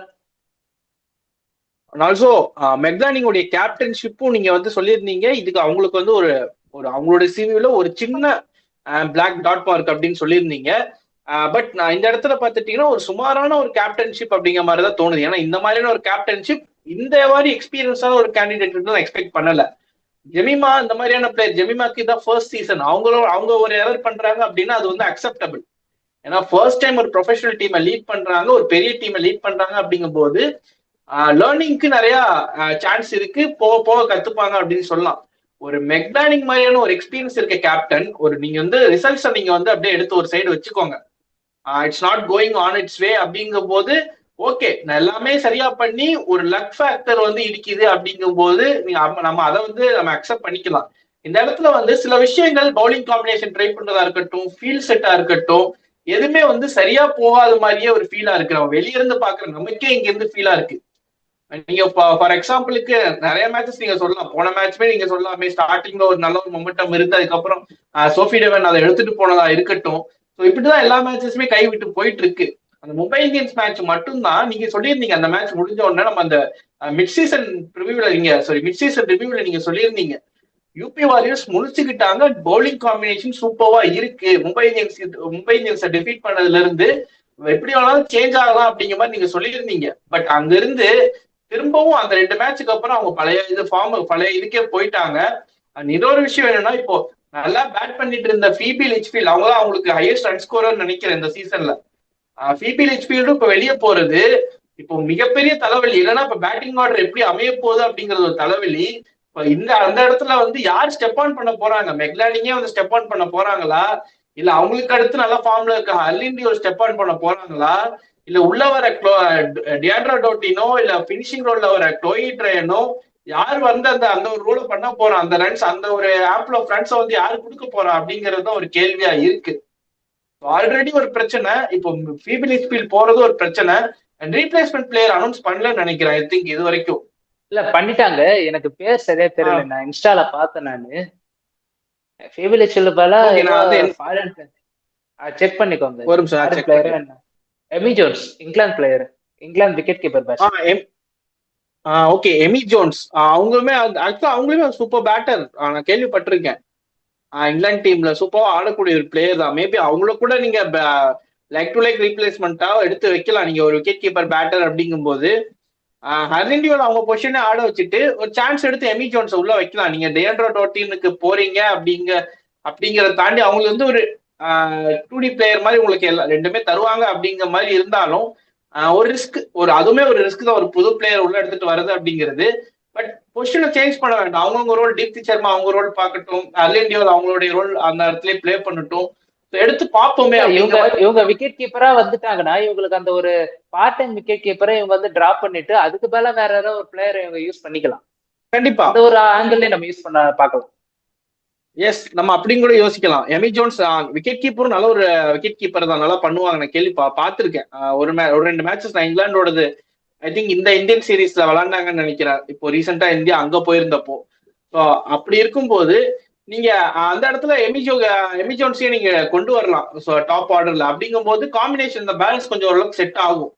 ஆல்சோ மெக்லானிங்கோடைய கேப்டன்ஷிப்பும் நீங்க வந்து சொல்லியிருந்தீங்க. இதுக்கு அவங்களுக்கு வந்து ஒரு அவங்களுடைய சிவில ஒரு சின்ன பிளாக் டாட் மார்க் அப்படின்னு சொல்லியிருந்தீங்க. பட் நான் இந்த இடத்துல பார்த்துட்டீங்கன்னா ஒரு சுமாரான ஒரு கேப்டன்ஷிப் அப்படிங்கிற மாதிரி தான் தோணுது. ஏன்னா இந்த மாதிரியான ஒரு கேப்டன்ஷிப் இந்த மாதிரி எக்ஸ்பீரியன்ஸான ஒரு கேண்டிடேட் தான் எக்ஸ்பெக்ட் பண்ணல. ஜெமிமா இந்த மாதிரியான பிளேயர், ஜெமிமாக்கு தான் ஃபர்ஸ்ட் சீசன், அவங்க ஒரு எரர் பண்றாங்க அப்படின்னா அது வந்து அக்செப்டபிள். ஏன்னா ஃபர்ஸ்ட் டைம் ஒரு ப்ரொஃபஷனல் டீமை லீட் பண்றாங்க, ஒரு பெரிய டீமை லீட் பண்றாங்க. அப்படிங்கும் போது லேர்னிங்க்கு நிறைய சான்ஸ் இருக்கு, போக போக கத்துப்பாங்க அப்படின்னு சொல்லலாம். ஒரு மெக்லானிங் மாதிரியான ஒரு எக்ஸ்பீரியன்ஸ் இருக்க கேப்டன், நீங்க வந்து ரிசல்ட்ஸை நீங்க வந்து அப்படியே எடுத்து ஒரு சைடு வச்சுக்கோங்க, it's not going on its way அப்படிங்கும் போது ஓகே, நான் எல்லாமே சரியா பண்ணி ஒரு லக் ஃபேக்டர் வந்து இடிக்குது அப்படிங்கும் போது நம்ம அதை வந்து நம்ம அக்செப்ட் பண்ணிக்கலாம். இந்த இடத்துல வந்து சில விஷயங்கள் பவுலிங் காம்பினேஷன் ட்ரை பண்றதா இருக்கட்டும், ஃபீல்ட் செட்டா இருக்கட்டும், எதுவுமே வந்து சரியா போகாத மாதிரியே ஒரு ஃபீலா இருக்கு. நம்ம வெளியிருந்து பாக்குற நமக்கே இங்க இருந்து ஃபீலா இருக்கு. நீங்க ஃபார் எக்ஸாம்பிளுக்கு நிறைய மேட்சஸ் நீங்க சொல்லலாம். போன மேட்ச்மே நீங்க சொல்லலாமே, ஸ்டார்டிங்ல ஒரு நல்ல ஒரு மொமெண்டம் இருந்து அதுக்கப்புறம் சோஃபி டெவன் அதை எடுத்துட்டு போனதா இருக்கட்டும். ஸோ இப்படிதான் எல்லா மேட்சஸுமே கைவிட்டு போயிட்டு இருக்கு. அந்த மும்பை இந்தியன்ஸ் மேட்ச் மட்டும்தான் நீங்க சொல்லியிருந்தீங்க, அந்த மேட்ச் முடிஞ்ச உடனே நம்ம அந்த மிட் சீசன் ரிவ்யூல நீங்க சொல்லியிருந்தீங்க யூபி வாரியர்ஸ் முடிச்சுக்கிட்டாங்க. பவுலிங் காம்பினேஷன் சூப்பர்வா இருக்கு. மும்பை இந்தியன்ஸை டிஃபீட் பண்ணதுல இருந்து எப்படி வேணாலும் சேஞ்ச் ஆகலாம் அப்படிங்கிற மாதிரி நீங்க சொல்லியிருந்தீங்க. பட் அங்க இருந்து திரும்பவும் அந்த 2 மேட்சுக்கு அப்புறம் அவங்க பழைய இதுக்கே போயிட்டாங்க. அண்ட் இன்னொரு விஷயம் என்னன்னா, இப்போ நல்லா பேட் பண்ணிட்டு இருந்த ஃபீபி லிச்ஃபீல்ட், அவங்க தான் அவங்களுக்கு ஹையஸ்ட் ரன் ஸ்கோரர் நினைக்கிறேன் இந்த சீசன்ல. ஃபீபி லிச்ஃபீல்டும் இப்ப வெளியே போறது இப்போ மிகப்பெரிய தலைவலி. இல்லைன்னா இப்ப பேட்டிங் ஆர்டர் எப்படி அமைய போகுது அப்படிங்கிறது ஒரு தலைவலி. இப்ப அந்த இடத்துல வந்து யார் ஸ்டெப் ஆன் பண்ண போறாங்க? மெக்லானிங்கே வந்து ஸ்டெப் ஆன் பண்ண போறாங்களா, இல்ல அவங்களுக்கு அடுத்து நல்ல ஃபார்ம்ல இருக்க ஹர்லிண்டி ஒரு ஸ்டெப் ஆன் பண்ண போறாங்களா, இல்ல உள்ள வர டியாண்ட்ரா டோட்டினோ இல்ல பினிஷிங் ரோல்ல வர க்ளோயி ட்ரையனோ யார் வந்து அந்த ஒரு ரூலை பண்ண போறான்? அந்த ரன்ஸ், அந்த ஒரு ஆப்ல ஆஃப் ரன்ஸை வந்து யாரு கொடுக்க போறா அப்படிங்கிறது தான் ஒரு கேள்வியா இருக்கு. ஆல்ரெடி ஒரு பிரச்சனை, இப்போ ஃபீபி லிச்ஃபீல்ட் போறது ஒரு பிரச்சனை. ரீப்ளேஸ்மெண்ட் பிளேயர் அனௌன்ஸ் பண்ணலன்னு நினைக்கிறேன் ஐ திங்க் இது வரைக்கும். இல்ல பண்ணிட்டாங்க, எனக்கு பேர் சரியா தெரியல, நான் இன்ஸ்டால பார்த்தேன். நானு ஃபேபிலிச்சில் பல செக் பண்ணிக்கோங்க. ஒரு நிமிஷம் player Amy Jones, England player, England wicket keeper batsman. Okay, Amy Jones அவங்களுமே ஆக்சுவலா அவங்களுமே சூப்பர் பேட்டர், நான் கேள்விப்பட்டிருக்கேன். இங்கிலாந்து டீம்ல சூப்பரா ஆடக்கூடிய ஒரு பிளேயர் தான். மேபி அவங்கள கூட நீங்க லைக் டு லைக் ரீப்ளேஸ்மெண்டா எடுத்து வைக்கலாம் நீங்க ஒரு விக்கெட் கீப்பர் பேட்டர் அப்படிங்கும் போது. ஹர்லிண்டியோட அவங்க பொசிஷனே ஆட வச்சுட்டு ஒரு சான்ஸ் எடுத்து எமி ஜோன்ஸ் உள்ள வைக்கலாம். நீங்க டியாண்ட்ரா டோட்டினுக்கு போறீங்க அப்படிங்கிறத தாண்டி அவங்களுக்கு வந்து ஒரு 2D பிளேயர் மாதிரி உங்களுக்கு ரெண்டுமே தருவாங்க அப்படிங்கிற மாதிரி இருந்தாலும் ஒரு ரிஸ்க், அதுவுமே ஒரு ரிஸ்க் தான், ஒரு புது பிளேயர் உள்ள எடுத்துட்டு வருது அப்படிங்கிறது. பட் பொசிஷனை சேஞ்ச் பண்ண வேண்டாம். அவங்கவுங்க ரோல், தீப்தி சர்மா அவங்க ரோல் பார்க்கட்டும், ஹர்லிண்டியோ அவங்களுடைய ரோல் அந்த இடத்துல பிளே பண்ணட்டும், எடுத்து பார்ப்போமே. இவங்க விக்கெட் கீப்பரா வந்துட்டாங்கன்னா இவங்களுக்கு அந்த ஒரு பார்ட் டைம் விக்கெட் கீப்பரை இவங்க வந்து டிராப் பண்ணிட்டு அதுக்கு மேல வேற ஏதாவது ஒரு பிளேயர் இவங்க யூஸ் பண்ணிக்கலாம். கண்டிப்பா அந்த ஒரு ஆங்கிள் நம்ம யூஸ் பண்ண பார்க்கலாம். எஸ், நம்ம அப்படின்னு கூட யோசிக்கலாம். எமி ஜோன்ஸ் விக்கெட் கீப்பரும் நல்ல ஒரு விக்கெட் கீப்பர் தான், நல்லா பண்ணுவாங்க. நான் கேள்வி பார்த்திருக்கேன். ஒரு 2 மேட்சஸ் நான் இங்கிலாண்டோடது ஐ திங்க் இந்த இந்தியன் சீரீஸ்ல விளாண்டாங்கன்னு நினைக்கிறேன். இப்போ ரீசெண்டா இந்தியா அங்க போயிருந்தப்போ. ஸோ அப்படி இருக்கும்போது நீங்க அந்த இடத்துல எமி ஜோன்ஸையும் நீங்க கொண்டு வரலாம் டாப் ஆர்டர்ல. அப்படிங்கும் போது காம்பினேஷன், இந்த பேலன்ஸ் கொஞ்சம் ஓரளவுக்கு செட் ஆகும்.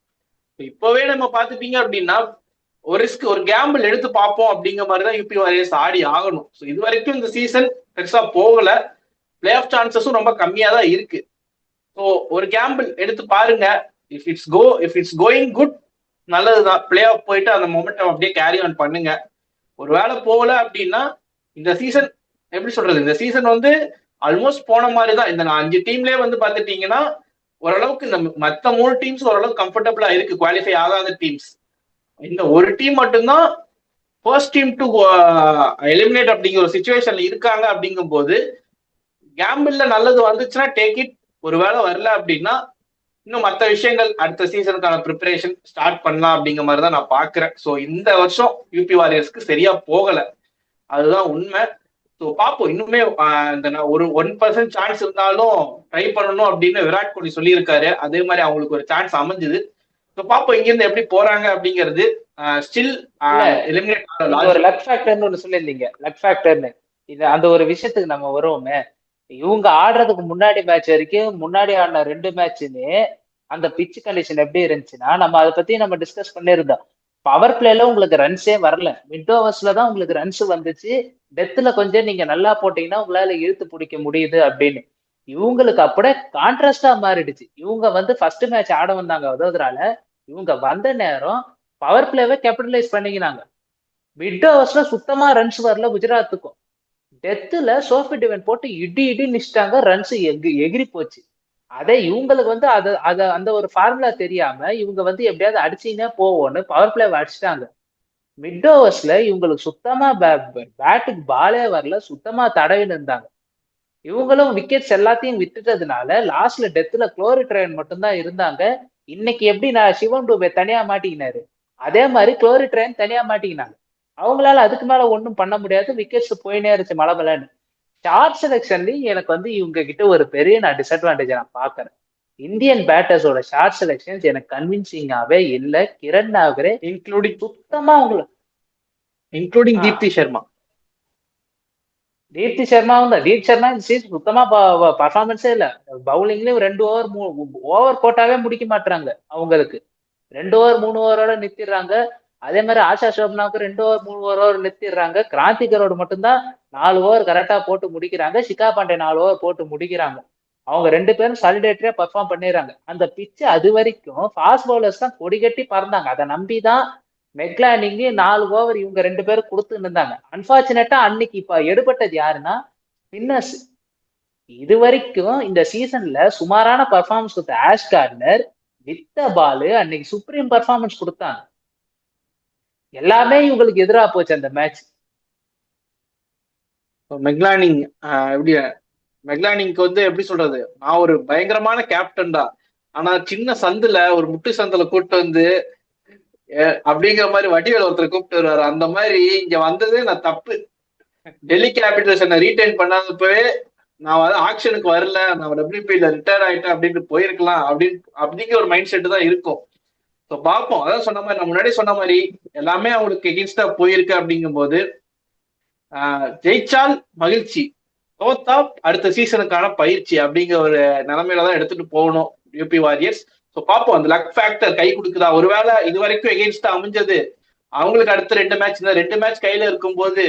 இப்பவே நம்ம பாத்துட்டீங்க அப்படின்னா ஒரு ரிஸ்க், ஒரு கேம்பிள் எடுத்து பார்ப்போம் அப்படிங்கிற மாதிரி தான் யூபி வாரியர்ஸ் ஆடி ஆகணும். ஸோ இது வரைக்கும் இந்த சீசன் பெருசா போகல, பிளே ஆஃப் சான்சஸும் ரொம்ப கம்மியா தான் இருக்கு. ஸோ ஒரு கேம்பிள் எடுத்து பாருங்க. இஃப் இட்ஸ் கோயிங் குட், நல்லதுதான். பிளே ஆஃப் போயிட்டு அந்த மொமெண்டம் அப்படியே கேரி ஆன் பண்ணுங்க. ஒரு வேளை போகல அப்படின்னா இந்த சீசன் எப்படி சொல்றது, இந்த சீசன் வந்து ஆல்மோஸ்ட் போன மாதிரி தான். இந்த 5 டீம்லயே வந்து பாத்துட்டீங்கன்னா ஓரளவுக்கு இந்த மற்ற 3 டீம்ஸ் ஓரளவுக்கு கம்ஃபர்டபுளா இருக்கு, குவாலிஃபை ஆகாத டீம்ஸ். இந்த ஒரு டீம் மட்டும்தான் ஃபர்ஸ்ட் டீம் டு எலிமினேட் அப்படிங்கிற ஒரு சிச்சுவேஷன்ல இருக்காங்க. அப்படிங்கும் போது கேம்பிள்ல நல்லது வந்துச்சுன்னா டேக் இட், ஒரு வேளை வரல அப்படின்னா இன்னும் மற்ற விஷயங்கள் அடுத்த சீசனுக்கான ப்ரிப்பரேஷன் ஸ்டார்ட் பண்ணலாம் அப்படிங்கிற மாதிரி தான் நான் பாக்குறேன். ஸோ இந்த வருஷம் யூபி வாரியர்ஸ்க்கு சரியா போகல, அதுதான் உண்மை. ஸோ பார்ப்போம். இன்னுமே இந்த ஒரு 1% சான்ஸ் இருந்தாலும் ட்ரை பண்ணணும் அப்படின்னு விராட் கோலி சொல்லியிருக்காரு. அதே மாதிரி அவங்களுக்கு ஒரு சான்ஸ் அமைஞ்சுது. ஸோ பார்ப்போம் இங்கிருந்து எப்படி போறாங்க அப்படிங்கிறது. ஸ்டில் எலிமினேட் ஒரு லக் ஃபேக்டர்னு ஒன்று சொல்லியிருந்தீங்க, லக் ஃபேக்டர்னு. இது அந்த ஒரு விஷயத்துக்கு நம்ம வருவோமே. இவங்க ஆடுறதுக்கு முன்னாடி மேட்ச் வரைக்கும் முன்னாடி ஆடின 2 மேட்சுமே அந்த பிச் கண்டிஷன் எப்படி இருந்துச்சுன்னா நம்ம அதை பத்தி நம்ம டிஸ்கஸ் பண்ணியிருந்தோம். பவர் பிளேல உங்களுக்கு ரன்ஸே வரல, மிட் ஓவர்ஸ்ல தான் உங்களுக்கு ரன்ஸ் வந்துச்சு. டெத்துல கொஞ்சம் நீங்க நல்லா போட்டீங்கன்னா உங்களால இழுத்து பிடிக்க முடியுது அப்படின்னு. இவங்களுக்கு அப்படியே கான்ட்ராஸ்டா மாறிடுச்சு. இவங்க வந்து ஃபர்ஸ்ட் மேட்ச் ஆட வந்தாங்க வதோதரால, இவங்க வந்த நேரம் பவர் பிளேவை கேபிட்டலைஸ் பண்ணிக்கினாங்க. மிட் ஓவர்ஸ்ல சுத்தமா ரன்ஸ் வரல குஜராத்துக்கும். டெத்துல சோஃபி டிவன் போட்டு இடி நிச்சிட்டாங்க, ரன்ஸ் எகிரி போச்சு. அதே இவங்களுக்கு வந்து அந்த ஒரு ஃபார்முலா தெரியாம இவங்க வந்து எப்படியாவது அடிச்சுன்னே போவோன்னு பவர் பிளேவை அடிச்சிட்டாங்க. மிட் ஓவர்ஸ்ல இவங்களுக்கு சுத்தமா பேட்டுக்கு பாலே வரல, சுத்தமா தடவின்னு இருந்தாங்க. இவங்களும் விக்கெட்ஸ் எல்லாத்தையும் விட்டுட்டதுனால லாஸ்ட்ல டெத்துல க்ளோரி ட்ரையன் மட்டும்தான் இருந்தாங்க. இன்னைக்கு எப்படி நான் சிவம் டூபே தனியா மாட்டிக்கினாரு, அதே மாதிரி க்ளோரி ட்ரையன் தனியா மாட்டிக்கினாங்க. அவங்களால அதுக்கு மேல ஒன்றும் பண்ண முடியாது, விக்கெட்ஸ் போயினே இருந்துச்சு மலமலன்னு. ஷார்ட் செலெக்ஷன்லயும் எனக்கு வந்து இவங்க கிட்ட ஒரு பெரிய நான் டிஸ்அட்வான்டேஜ் நான் பாக்குறேன். இந்தியன் பேட்டர்ஸோட ஷார்ட் செலெக்ஷன்ஸ் எனக்கு கன்வின்சிங்காவே இல்ல. கிரண் நாகரே இன்க்ளூடிங் சுத்தமா இன்க்ளூடிங் தீப்தி சர்மா தான். தீப் சர்மா இந்த சீசன் சுத்தமா பர்ஃபார்மன்ஸே இல்ல. பவுலிங்லயும் 2 ஓவர் போட்டாவே முடிக்க மாட்டாங்க. அவங்களுக்கு 2 ஓவர் 3 ஓவரோட நிறுத்திடுறாங்க. அதே மாதிரி ஆஷா சோப்னாவுக்கு 2 ஓவர் 3 ஓவரோட நிறுத்திடுறாங்க. கிராந்திகரோட மட்டும்தான் 4 ஓவர் கரெக்டா போட்டு முடிக்கிறாங்க. ஷிகா பாண்டே 4 ஓவர் போட்டு முடிக்கிறாங்க. அவங்க 2 பேரும் சாலிடேட்டரியா பெர்ஃபார்ம் பண்ணிடுறாங்க. அந்த பிட்ச் அது வரைக்கும் ஃபாஸ்ட் பவுலர்ஸ் தான் கொடி கட்டி பறந்தாங்க. அதை நம்பிதான் மெக்லானிங்கு 4 ஓவர் இவங்க 2 பேரும் கொடுத்துன்னு இருந்தாங்க. அன்பார்ச்சுனேட்டா அன்னைக்கு இப்ப எடுபட்டது யாருன்னா ஸ்பின்னர்ஸ். இது வரைக்கும் இந்த சீசன்ல சுமாரான பர்ஃபார்மன்ஸ் கொடுத்த ஆஷ் கார்னர் வித்த பாலு அன்னைக்கு சுப்ரீம் பர்ஃபார்மன்ஸ் கொடுத்தாங்க. எல்லாமே இவங்களுக்கு எதிராக போச்சு அந்த மேட்ச். மெக்லானிங் எப்படி மெக்லானிங்க்கு வந்து எப்படி சொல்றது, நான் ஒரு பயங்கரமான கேப்டன் தான், ஆனா சின்ன சந்துல ஒரு முட்டு சந்துல கூப்பிட்டு வந்து அப்படிங்கிற மாதிரி வடிவேல் ஒருத்தர் கூப்பிட்டு வருவாரு. அந்த மாதிரி இங்க வந்ததே நான் தப்பு. டெல்லி கேபிட்டல்ஸ் என்ன ரீடைன் பண்ணாதப்பவே நான் வந்து ஆக்ஷனுக்கு வரல, நான் டபிள்யூபில ரிட்டையர் ஆயிட்டேன் அப்படின்ட்டு போயிருக்கலாம் அப்படிங்கிற ஒரு மைண்ட் செட் தான் இருக்கும். ஸோ பார்ப்போம். அதான் சொன்ன மாதிரி நான் முன்னாடி சொன்ன மாதிரி எல்லாமே அவங்களுக்கு எகென்ஸ்டா போயிருக்கு. அப்படிங்கும் போது ஜெயிச்சால் மகிழ்ச்சி, தோத்தா அடுத்த சீசனுக்கான பயிற்சி அப்படிங்கிற ஒரு நிலைமையில தான் எடுத்துட்டு போகணும் யூபி வாரியர்ஸ். ஸோ பார்ப்போம் அந்த லக் ஃபேக்டர் கை கொடுக்குதா. ஒருவேளை இது வரைக்கும் எகென்ஸ்டா அமைஞ்சது அவங்களுக்கு அடுத்த 2 மேட்ச் கையில இருக்கும்போது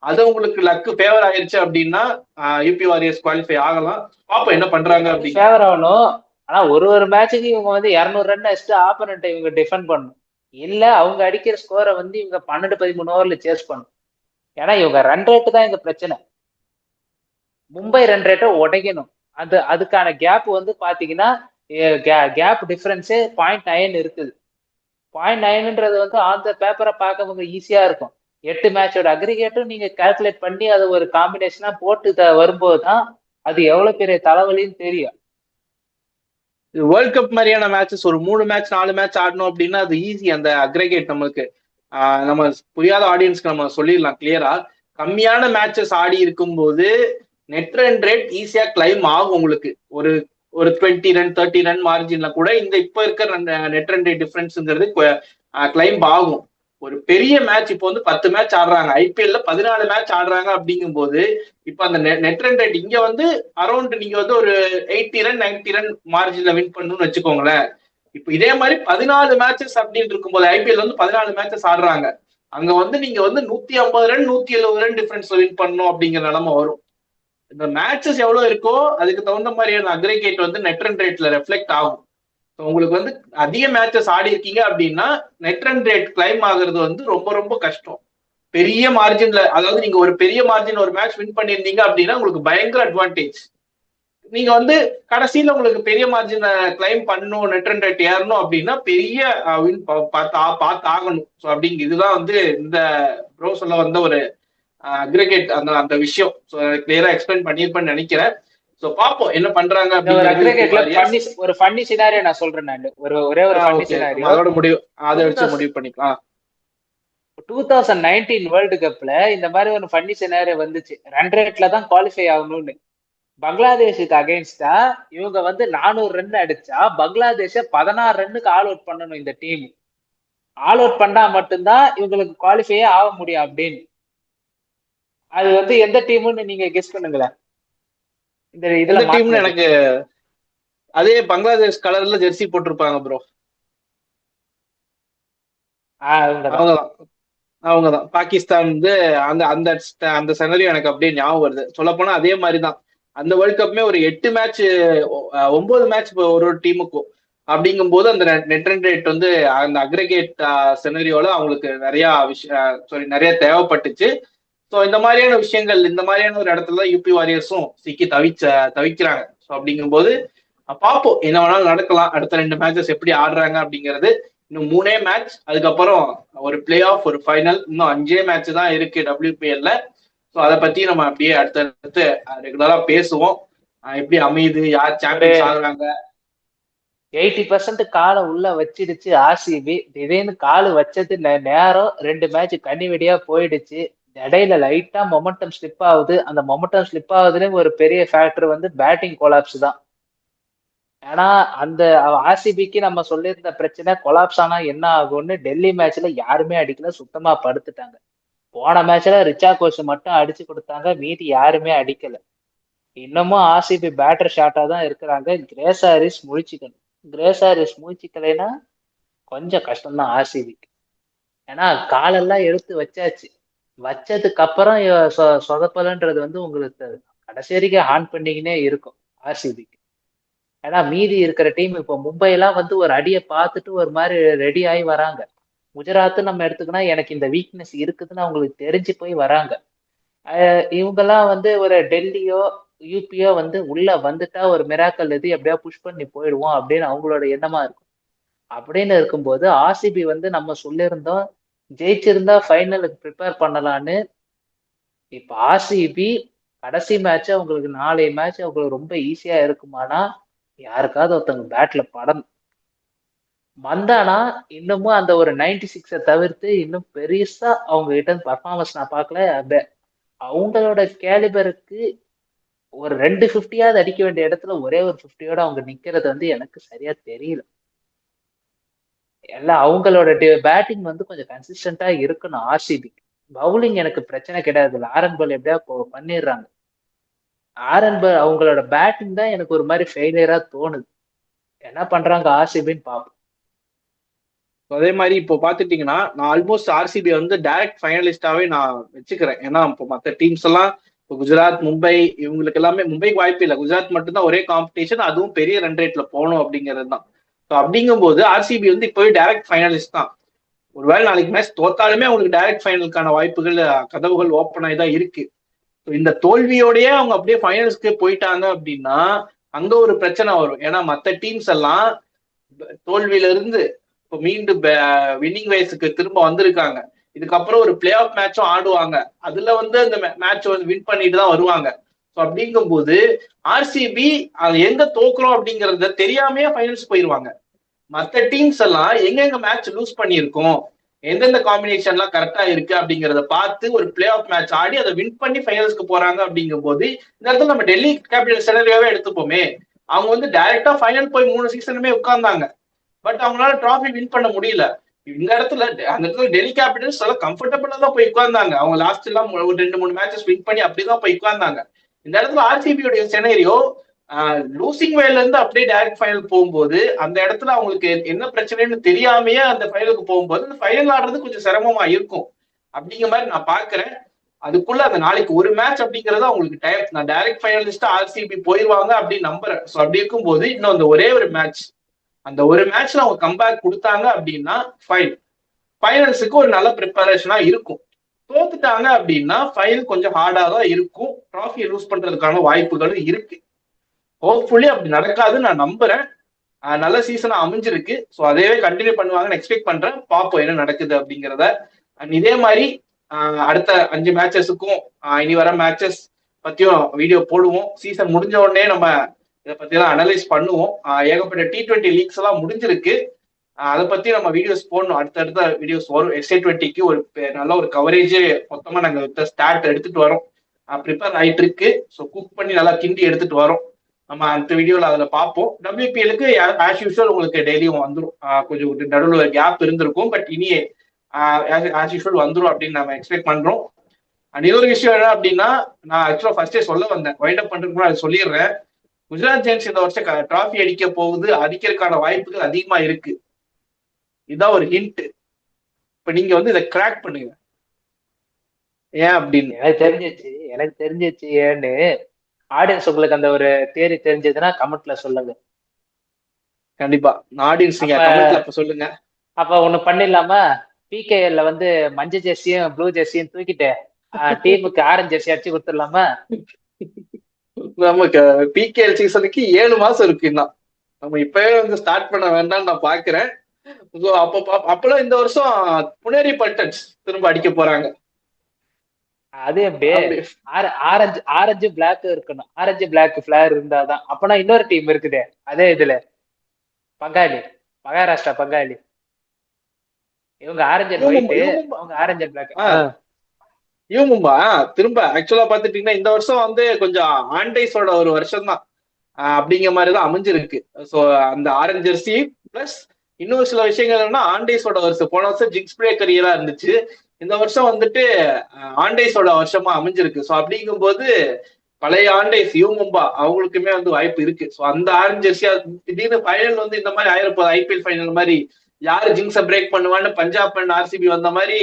அது உங்களுக்கு லக்கு ஃபேவர் ஆயிருச்சு அப்படின்னா யூபி வாரியர்ஸ் குவாலிஃபை ஆகலாம். பாப்போம் என்ன பண்றாங்க அப்படி. ஃபேவர் ஆகணும். ஆனா ஒரு மேட்சுக்கு இவங்க வந்து 200 ரன் அடிச்சுட்டு ஆப்போனன்ட்டை இவங்க டிஃபெண்ட் பண்ணணும். இல்ல அவங்க அடிக்கிற ஸ்கோரை வந்து இவங்க 12-13 ஓவர்ல சேஸ் பண்ணணும். ஏன்னா இவங்க ரன் ரேட்டு தான் இங்க பிரச்சனை. மும்பை ரன் ரேட்டை உடைக்கணும். அதுக்கான கேப் வந்து பாத்தீங்கன்னா கேப் டிஃபரன்ஸே 0.9 இருக்குது. 0.9ன்றது வந்து ஆன் த பேப்பரை பார்க்க ஈஸியா இருக்கும். 8 மேட்சோட அக்ரிகேட்டும் நீங்க கால்குலேட் பண்ணி அதை ஒரு காம்பினேஷனா போட்டு வரும்போதுதான் அது எவ்வளவு பெரிய தலைவலின்னு தெரியும். வேர்ல்ட் கப் மாதிரியான மேட்சஸ் ஒரு 3 மேட்ச் 4 மேட்ச் ஆடணும் அப்படின்னா அது ஈஸி. அந்த அக்ரிகேட் நம்மளுக்கு நம்ம புரியாத ஆடியன்ஸ்க்கு நம்ம சொல்லிடலாம் கிளியரா. கம்மியான மேட்சஸ் ஆடி இருக்கும்போது நெட் ரன் ரேட் ஈஸியா கிளைம் ஆகும். உங்களுக்கு ஒரு 20 ரன் 30 ரன் மார்ஜின்ல கூட இந்த இப்ப இருக்கிற நெட் ரன் ரேட் டிஃபரன்ஸ்ங்கிறது கிளைம் ஆகும். ஒரு பெரிய மேட்ச் இப்போ வந்து 10 மேட்ச் ஆடுறாங்க, ஐபிஎல்ல 14 மேட்ச் ஆடுறாங்க. அப்படிங்கும் போது இப்ப அந்த நெட் ரன் ரேட் இங்க வந்து அரௌண்ட் நீங்க வந்து ஒரு 80 ரன் 90 ரன் மார்ஜின்ல வின் பண்ணணும்னு வச்சுக்கோங்களேன். இப்ப இதே மாதிரி 14 மேட்சஸ் அப்படின்னு இருக்கும்போது ஐபிஎல் வந்து 14 மேட்சஸ் ஆடுறாங்க. அங்க வந்து நீங்க வந்து 150 ரன் 170 ரன் டிஃபரன்ஸ்ல வின் பண்ணணும் அப்படிங்கிற நிலைமை வரும். இந்த மேட்சஸ் எவ்வளவு இருக்கோ அதுக்கு தகுந்த மாதிரியான அக்ரிகேட் வந்து நெட் ரன் ரேட்ல ரெஃப்ளெக்ட் ஆகும். உங்களுக்கு வந்து அதிக மேட்சஸ் ஆடி இருக்கீங்க அப்படின்னா நெட் ரன் ரேட் கிளைம் ஆகுறது வந்து ரொம்ப ரொம்ப கஷ்டம். பெரிய மார்ஜின்ல, அதாவது நீங்க ஒரு பெரிய மார்ஜின் ஒரு மேட்ச் வின் பண்ணியிருந்தீங்க அப்படின்னா உங்களுக்கு பயங்கர அட்வான்டேஜ். நீங்க வந்து கடைசியில உங்களுக்கு பெரிய மார்ஜின் கிளைம் பண்ணணும், நெட் ரன் ரேட் ஏறணும் அப்படின்னா பெரிய வின் பார்த்து ஆகணும். ஸோ அப்படிங்க இதுதான் வந்து இந்த ப்ரோ சொல்ல வந்த ஒரு அக்ரிகேட் அந்த விஷயம். ஸோ கிளியரா எக்ஸ்பிளைன் பண்ணியிருப்பேன்னு நினைக்கிறேன். சோ பாப்போம் என்ன பண்றாங்க. ஒரு ஃபன்னி சினாரியோ நான் சொல்றேன். நான் ஒரே ஒரு ஃபன்னி சினாரியோ அதோட அதை வச்சு முடிவு பண்ணிக்கலாம். 2019 வேர்ல்டு கப்ல இந்த மாதிரி ஒரு ஃபன்னி சினாரியோ வந்துச்சு. ரன் ரேட்ல தான் குவாலிஃபை ஆகணும்னு. பங்களாதேஷுக்கு அகைன்ஸ்டா இவங்க வந்து 400 ரன் அடிச்சா பங்களாதேஷ 16 ரன்னுக்கு ஆல் அவுட் பண்ணணும். இந்த டீம் ஆல் அவுட் பண்ணா மட்டும்தான் இவங்களுக்கு குவாலிஃபையே ஆக முடியும் அப்படின்னு. அது வந்து எந்த டீம்னு நீங்க கெஸ் பண்ணுங்களேன். இந்த டீம்ல எனக்கு அதே பங்களாதேஷ் கலர்ல ஜெர்சி போட்டிருப்பாங்க ப்ரோ. அவங்கதான் பாகிஸ்தான் வந்து அந்த அந்த அந்த செனரியோ எனக்கு அப்படியே ஞாபகம் வருது. சொல்ல போனா அதே மாதிரிதான் அந்த வேர்ல்ட் கப்மே ஒரு 8 மேட்ச் 9 மேட்ச் ஒரு டீமுக்கும். அப்படிங்கும் போது அந்த நெட் ரன் ரேட் வந்து அந்த அக்ரிகேட் செனரியோல அவங்களுக்கு நிறைய தேவைப்பட்டுச்சு. ஸோ இந்த மாதிரியான விஷயங்கள், இந்த மாதிரியான ஒரு இடத்துல யூபி வாரியர்ஸும் சிக்கி தவிக்கிறாங்க. ஸோ அப்படிங்கும்போது பார்ப்போம் என்ன வேணாலும் நடக்கலாம். அடுத்த 2 மேட்சஸ் எப்படி ஆடுறாங்க அப்படிங்கிறது. இன்னும் 3 மேட்ச், அதுக்கப்புறம் ஒரு பிளே ஆஃப், ஒரு ஃபைனல், இன்னும் 5 மேட்ச் தான் இருக்கு WPL-ல. ஸோ அதை பத்தி நம்ம அப்படியே அடுத்தடுத்து ரெகுலரா பேசுவோம். எப்படி அமையுது, யார் சாம்பியன்ஸ் ஆகுறாங்க. 80% காலை உள்ள வச்சிடுச்சு ஆர்சிபி. திடீர்னு காலு வச்சது நேரம் 2 மேட்ச் கன்னிவெடியா போயிடுச்சு. இடையில லைட்டா மொமெண்டம் ஸ்லிப் ஆகுது. அந்த மொமெண்டம் ஸ்லிப் ஆகுதுன்னு ஒரு பெரிய ஃபேக்டர் வந்து பேட்டிங் கொலாப்ஸ் தான். ஏன்னா அந்த ஆர்சிபிக்கு நம்ம சொல்லியிருந்த பிரச்சனை கொலாப்ஸ் ஆனா என்ன ஆகும்னு டெல்லி மேட்ச்ல யாருமே அடிக்கல, சுத்தமா படுத்துட்டாங்க. போன மேட்ச்ல ரிச்சா கோச் மட்டும் அடிச்சு கொடுத்தாங்க, மீதி யாருமே அடிக்கல. இன்னமும் ஆர்சிபி பேட்டர் ஷாட்டா தான் இருக்கிறாங்க. கிரேஸ் ஹாரிஸ் முழிச்சுக்கணும். கிரேஸ் ஹாரிஸ் முழிச்சுக்கலைன்னா கொஞ்சம் கஷ்டம்தான் ஆர்சிபிக்கு. ஏன்னா காலெல்லாம் எடுத்து வச்சாச்சு. வச்சதுக்கு அப்புறம் சொதப்பலன்றது வந்து உங்களுக்கு கடைசி வரைக்கும் ஹான் பண்ணிக்கினே இருக்கும் ஆர்சிபிக்கு. ஏன்னா மீதி இருக்கிற டீம் இப்போ மும்பை எல்லாம் வந்து ஒரு அடியை பார்த்துட்டு ஒரு மாதிரி ரெடி ஆகி வராங்க. குஜராத் நம்ம எடுத்துக்கினா எனக்கு இந்த வீக்னஸ் இருக்குதுன்னு அவங்களுக்கு தெரிஞ்சு போய் வராங்க. இவங்கெல்லாம் வந்து ஒரு டெல்லியோ யூபியோ வந்து உள்ள வந்துட்டா ஒரு மிராக்கல் இது எப்படியா புஷ் பண்ணி போயிடுவோம் அப்படின்னு அவங்களோட எண்ணமா இருக்கும். அப்படின்னு இருக்கும்போது ஆர்சிபி வந்து நம்ம சொல்லியிருந்தோம் ஜெயிச்சிருந்தா ஃபைனலுக்கு ப்ரிப்பேர் பண்ணலான்னு. இப்ப ஆர்சிபி கடைசி மேட்ச் அவங்களுக்கு 4 மேட்ச் அவங்களுக்கு ரொம்ப ஈஸியா இருக்குமானா யாருக்காவது ஒருத்தவங்க பேட்ல படணும் வந்தானா இன்னமும் அந்த ஒரு 96 தவிர்த்து இன்னும் பெருசா அவங்க கிட்ட பர்ஃபார்மன்ஸ் நான் பார்க்கல. அவங்களோட கேலிபருக்கு ஒரு 250யாவது அடிக்க வேண்டிய இடத்துல ஒரே ஒரு 50யோட அவங்க நிக்கிறது வந்து எனக்கு சரியா தெரியல. எல்லாம் அவங்களோட பேட்டிங் வந்து கொஞ்சம் கன்சிஸ்டன்டா இருக்கணும். ஆர்சிபிக்கு பவுலிங் எனக்கு பிரச்சனை கிடையாது, ஆரன் எப்படியா பண்ணிடுறாங்க. அவங்களோட பேட்டிங் தான் எனக்கு ஒரு மாதிரி ஃபெயிலியரா தோணுது. என்ன பண்றாங்க ஆர்சிபின்னு பார்ப்போம். அதே மாதிரி இப்போ பாத்துட்டீங்கன்னா நான் ஆல்மோஸ்ட் ஆர்சிபி வந்து டைரக்ட் ஃபைனலிஸ்டாவே நான் வச்சுக்கிறேன். ஏன்னா இப்போ மற்ற டீம்ஸ் எல்லாம் இப்போ குஜராத் மும்பை இவங்களுக்கு எல்லாமே மும்பைக்கு வாய்ப்பு இல்லை, குஜராத் மட்டும்தான் ஒரே காம்படிஷன், அதுவும் பெரிய ரன் ரேட்ல போகணும் அப்படிங்கிறது தான். ஸோ அப்படிங்கும்போது ஆர்சிபி வந்து இப்போவே டைரக்ட் ஃபைனலிஸ்ட் தான். ஒருவேளை நாளைக்கு மேட்ச் தோத்தாலுமே அவங்களுக்கு டைரக்ட் ஃபைனலுக்கான வாய்ப்புகள் கதவுகள் ஓப்பன் ஆகி தான் இருக்கு. இந்த தோல்வியோடய அவங்க அப்படியே ஃபைனல்ஸ்க்கு போயிட்டாங்க அப்படின்னா அங்க ஒரு பிரச்சனை வரும். ஏன்னா மற்ற டீம்ஸ் எல்லாம் தோல்வியில இருந்து இப்போ மீண்டும் வின்னிங் வயசுக்கு திரும்ப வந்திருக்காங்க. இதுக்கப்புறம் ஒரு பிளே ஆஃப் மேட்சும் ஆடுவாங்க, அதுல வந்து அந்த மேட்ச் வந்து வின் பண்ணிட்டு தான் வருவாங்க. ஸோ அப்படிங்கும்போது ஆர்சிபி அது எங்க தோக்குறோம் அப்படிங்கறத தெரியாமையே ஃபைனல்ஸ் போயிருவாங்க. மற்ற டீம்ஸ் எல்லாம் எங்கெங்க மேட்ச் லூஸ் பண்ணியிருக்கோம், எந்தெந்த காம்பினேஷன்லாம் கரெக்டா இருக்கு அப்படிங்கறத பார்த்து ஒரு பிளே ஆஃப் மேட்ச் ஆடி அதை வின் பண்ணி ஃபைனல்ஸ்க்கு போறாங்க. அப்படிங்கும் போது இந்த இடத்துல நம்ம டெல்லி கேபிட்டல் சினரியாவே எடுத்துப்போமே, அவங்க வந்து டைரக்டா ஃபைனல் போய் 3 சீசனுமே உட்கார்ந்தாங்க, பட் அவங்களால டிராஃபி வின் பண்ண முடியல. இந்த இடத்துல அந்த இடத்துல டெல்லி கேபிட்டல்ஸ் எல்லாம் கம்ஃபர்டபுளா தான் போய் உட்கார்ந்தாங்க. அவங்க லாஸ்ட் எல்லாம் ஒரு 2-3 மேட்சஸ் வின் பண்ணி அப்படிதான் போய் உட்கார்ந்தாங்க. இந்த இடத்துல ஆர்சிபியோடைய சினரியோ லூசிங் வேல இருந்து அப்படியே டைரக்ட் ஃபைனல் போகும்போது அந்த இடத்துல அவங்களுக்கு என்ன பிரச்சனைன்னு தெரியாமையே அந்த ஃபைனலுக்கு போகும்போது அந்த ஃபைனல் ஆடுறது கொஞ்சம் சிரமமா இருக்கும் அப்படிங்கிற மாதிரி நான் பாக்குறேன். அதுக்குள்ள அந்த நாளைக்கு ஒரு மேட்ச் அப்படிங்கறது அவங்களுக்கு டைம், நான் டைரக்ட் ஃபைனலிஸ்டா ஆர்சிபி போயிருவாங்க அப்படின்னு நம்புறேன். ஸோ அப்படி இருக்கும்போது இன்னும் அந்த ஒரே ஒரு மேட்ச், அந்த ஒரு மேட்ச்ல அவங்க கம்பேக் கொடுத்தாங்க அப்படின்னா ஃபைனல்ஸுக்கு ஒரு நல்ல ப்ரிப்பரேஷனா இருக்கும். தோத்துட்டாங்க அப்படின்னா ஃபைனல் கொஞ்சம் ஹார்டா தான் இருக்கும், ட்ராஃபியை லூஸ் பண்றதுக்கான வாய்ப்புகளும் இருக்கு. ஹோப்ஃபுல்லி அப்படி நடக்காதுன்னு நான் நம்புறேன். நல்ல சீசனா அமைஞ்சிருக்கு, ஸோ அதையே கண்டினியூ பண்ணுவாங்கன்னு எக்ஸ்பெக்ட் பண்றேன். பார்ப்போம் என்ன நடக்குது அப்படிங்கிறத. அண்ட் இதே மாதிரி அடுத்த 5 மேட்சஸுக்கும் இனி வர மேட்சஸ் பத்தியும் வீடியோ போடுவோம். சீசன் முடிஞ்ச உடனே நம்ம இதை பத்தி எல்லாம் அனலைஸ் பண்ணுவோம். ஏகப்பட்ட T20 லீக்ஸ் எல்லாம் முடிஞ்சிருக்கு, அதை பத்தி நம்ம வீடியோஸ் போடணும். அடுத்தடுத்த வீடியோஸ் வரும். SA20க்கு ஒரு நல்ல ஒரு கவரேஜ் மொத்தமா நாங்க ஸ்டார்ட் எடுத்துட்டு வரோம், ப்ரிப்பேர் ஆயிட்டு இருக்கு. ஸோ குக் பண்ணி நல்லா கிண்டி எடுத்துட்டு வரோம். நம்ம அடுத்த வீடியோல அதுல பார்ப்போம். WPLக்கு ஆஸ் யூஸ்வல் உங்களுக்கு டெய்லியும் வந்துடும். கொஞ்சம் நடுவில் கேப் இருந்திருக்கும், பட் இனியே ஆஸ் யூஸ்வல் வந்துடும் அப்படின்னு நம்ம எக்ஸ்பெக்ட் பண்றோம். அண்ட் இன்னொரு விஷயம் என்ன அப்படின்னா, நான் ஆக்சுவலா ஃபர்ஸ்டே சொல்ல வந்தேன், வைண்ட் அப் பண்றதுக்கு அதை சொல்லிடுறேன். குஜராத் ஜெயின்ஸ் இந்த வருஷம் டிராஃபி அடிக்க போகுது, அடிக்கிறதுக்கான வாய்ப்புகள் அதிகமா இருக்கு. இதுதான் ஒரு ஹிண்ட். இப்ப நீங்க வந்து இதை கிராக் பண்ணுங்க. ஏன் அப்படின்னு எனக்கு தெரிஞ்சிச்சு ஏன்னு ஆடியன்ஸ் உங்களுக்கு அந்த ஒரு தேரி தெரிஞ்சதுன்னா கமெண்ட்ல சொல்லுங்க. கண்டிப்பா ஆடியன்ஸ் நீங்க கமெண்ட்ல அப்ப சொல்லுங்க. அப்ப ஒண்ணு பண்ணிடலாமா, PKL வந்து மஞ்சள் ஜெர்சியும் ப்ளூ ஜெர்சியும் தூக்கிட்டு டீமுக்கு ஆரஞ்சு ஜெர்சி அடிச்சு கொடுத்துடலாமா? நமக்கு PKL சீசனுக்கு 7 மாசம் இருக்குன்னா நம்ம இப்பவே வந்து ஸ்டார்ட் பண்ண வேண்டாம்னு நான் பாக்குறேன். அப்பெல்லாம் இந்த வருஷம் புனேரி பல்டன்ஸ் திரும்ப அடிக்க போறாங்க. அது ஆரஞ்சு பிளாக் இருக்கணும், ஆரஞ்சு பிளாக் பிளேயர் இருந்தாதான். அப்பனா இன்னொரு டீம் இருக்குது அதே இதுல, பங்காளி, மகாராஷ்டிரா பங்காளி. இவங்க ஆரஞ்சு அண்ட் ஒயிட், அவங்க ஆரஞ்சு அண்ட் பிளாக். யூமும்பா திரும்ப ஆக்சுவலா பாத்துட்டீங்கன்னா இந்த வருஷம் வந்து கொஞ்சம் ஆண்டைஸோட ஒரு வருஷம் தான் அப்படிங்கிற மாதிரிதான் அமைஞ்சிருக்கு. ஸோ அந்த ஆரஞ்சு ஜெர்சி பிளஸ் இன்னொரு சில விஷயங்கள் என்னன்னா ஆண்டைஸோட வருஷம். போன வருஷம் ஜிங்ஸ் பிரேக்கரியெல்லாம் இருந்துச்சு, இந்த வருஷம் வந்துட்டு ஆண்டைஸோட வருஷமா அமைஞ்சிருக்கு. ஸோ அப்படிங்கும்போது பழைய ஆண்டைஸ் யூமும்பா அவங்களுக்குமே வந்து வாய்ப்பு இருக்கு. ஸோ அந்த ஆரஞ்சு ஜெர்சியா திடீர்னு ஃபைனல் வந்து இந்த மாதிரி ஆயிரப்போது, IPL ஃபைனல் மாதிரி யாரு ஜிங்ஸ பிரேக் பண்ணுவான்னு பஞ்சாப் அண்ட் ஆர்சிபி வந்த மாதிரி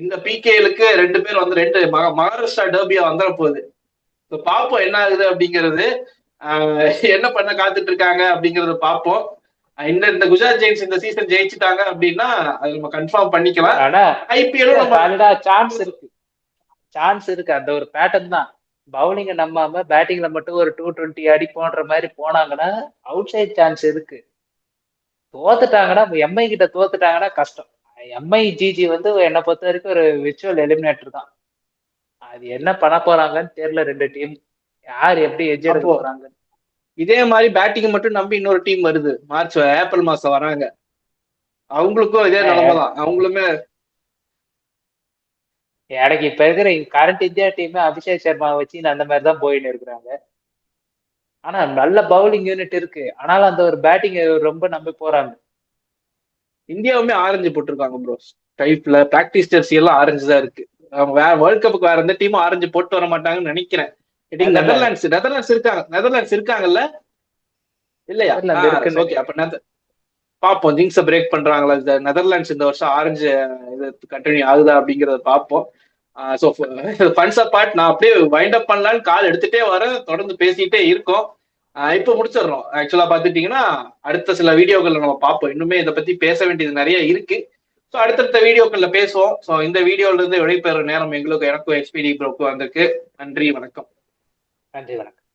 இந்த பிகேலுக்கு 2 பேர் வந்து 2 மகாராஷ்டிரா டர்பியா வந்துட போகுது. பாப்போம் என்ன ஆகுது அப்படிங்கிறது. என்ன பண்ண காத்துட்டு இருக்காங்க அப்படிங்கறத பாப்போம். இந்த குஜராத் ஜெயின்ஸ் இந்த சீசன் ஜெயிச்சுட்டாங்க அப்படின்னா அது நம்ம கன்ஃபார்ம் பண்ணிக்கலாம். ஆனா ஐபிஎல்லும் சான்ஸ் இருக்கு. அந்த ஒரு பேட்டர்ன் தான். பவுலிங்க நம்பாம பேட்டிங்ல மட்டும் ஒரு 220 அடி போன்ற மாதிரி போனாங்கன்னா அவுட் சைட் சான்ஸ் இருக்கு. தோத்துட்டாங்கன்னா எம்ஐ கிட்ட தோத்துட்டாங்கன்னா கஷ்டம். எம்ஐ ஜிஜி வந்து என்னை பொறுத்த வரைக்கும் ஒரு விர்ச்சுவல் எலிமினேட்டர் தான். அது என்ன பண்ண போறாங்கன்னு தெரியல. 2 டீம் யார் எப்படி எட்ஜ் எடுக்க போறாங்க. இதே மாதிரி பேட்டிங் மட்டும் நம்பி இன்னொரு டீம் வருது, ஏப்ரல் மாசம் வராங்க. அவங்களுக்கும் இதே நிலைமை தான். அவங்களுமே எனக்கு இப்ப இருக்கிற current India team Abhishek Sharma வச்சு அந்த மாதிரி தான் போயின்னு இருக்கிறாங்க. ஆனா நல்ல பவுலிங் யூனிட் இருக்கு. ஆனாலும் அந்த ஒரு பேட்டிங் ரொம்ப நம்பி போறாங்க. இந்தியாவுமே ஆரஞ்சு போட்டிருக்காங்க ப்ரோ. டைப்ல பிராக்டிஸ் ஜெர்சி எல்லாம் ஆரஞ்சு தான் இருக்கு. அவங்க வேற வேர்ல்ட் கப்புக்கு வேற எந்த டீமும் ஆரஞ்சு போட்டு வர மாட்டாங்கன்னு நினைக்கிறேன். நெதர்லாண்ட்ஸ் இருக்காங்கல்ல இல்லையா? ஓகே, அப்ப பாப்போம் ஜிங்ஸ பிரேக் பண்றாங்களா. நெதர்லாண்ட்ஸ் இந்த வருஷம் ஆரஞ்சு இது கண்டினியூ ஆகுதா அப்படிங்கறத பாப்போம். சோ ஃபன்ஸ் அபார்ட், நான் அப்படியே வைண்ட் அப் பண்ணலான்னு கால் எடுத்துட்டே வரேன். தொடர்ந்து பேசிட்டே இருக்கோம். இப்ப முடிச்சிடறோம். ஆக்சுவலா பாத்துட்டீங்கன்னா அடுத்த சில வீடியோக்கள்ல நம்ம பார்ப்போம். இன்னுமே இதை பத்தி பேச வேண்டியது நிறைய இருக்கு. ஸோ அடுத்தடுத்த வீடியோக்கள்ல பேசுவோம். ஸோ இந்த வீடியோல இருந்து விடைபெற நேரம் எனக்கும் எஸ்பிடி ப்ரோக்கும் வந்திருக்கு. நன்றி, வணக்கம். நன்றி, வணக்கம்.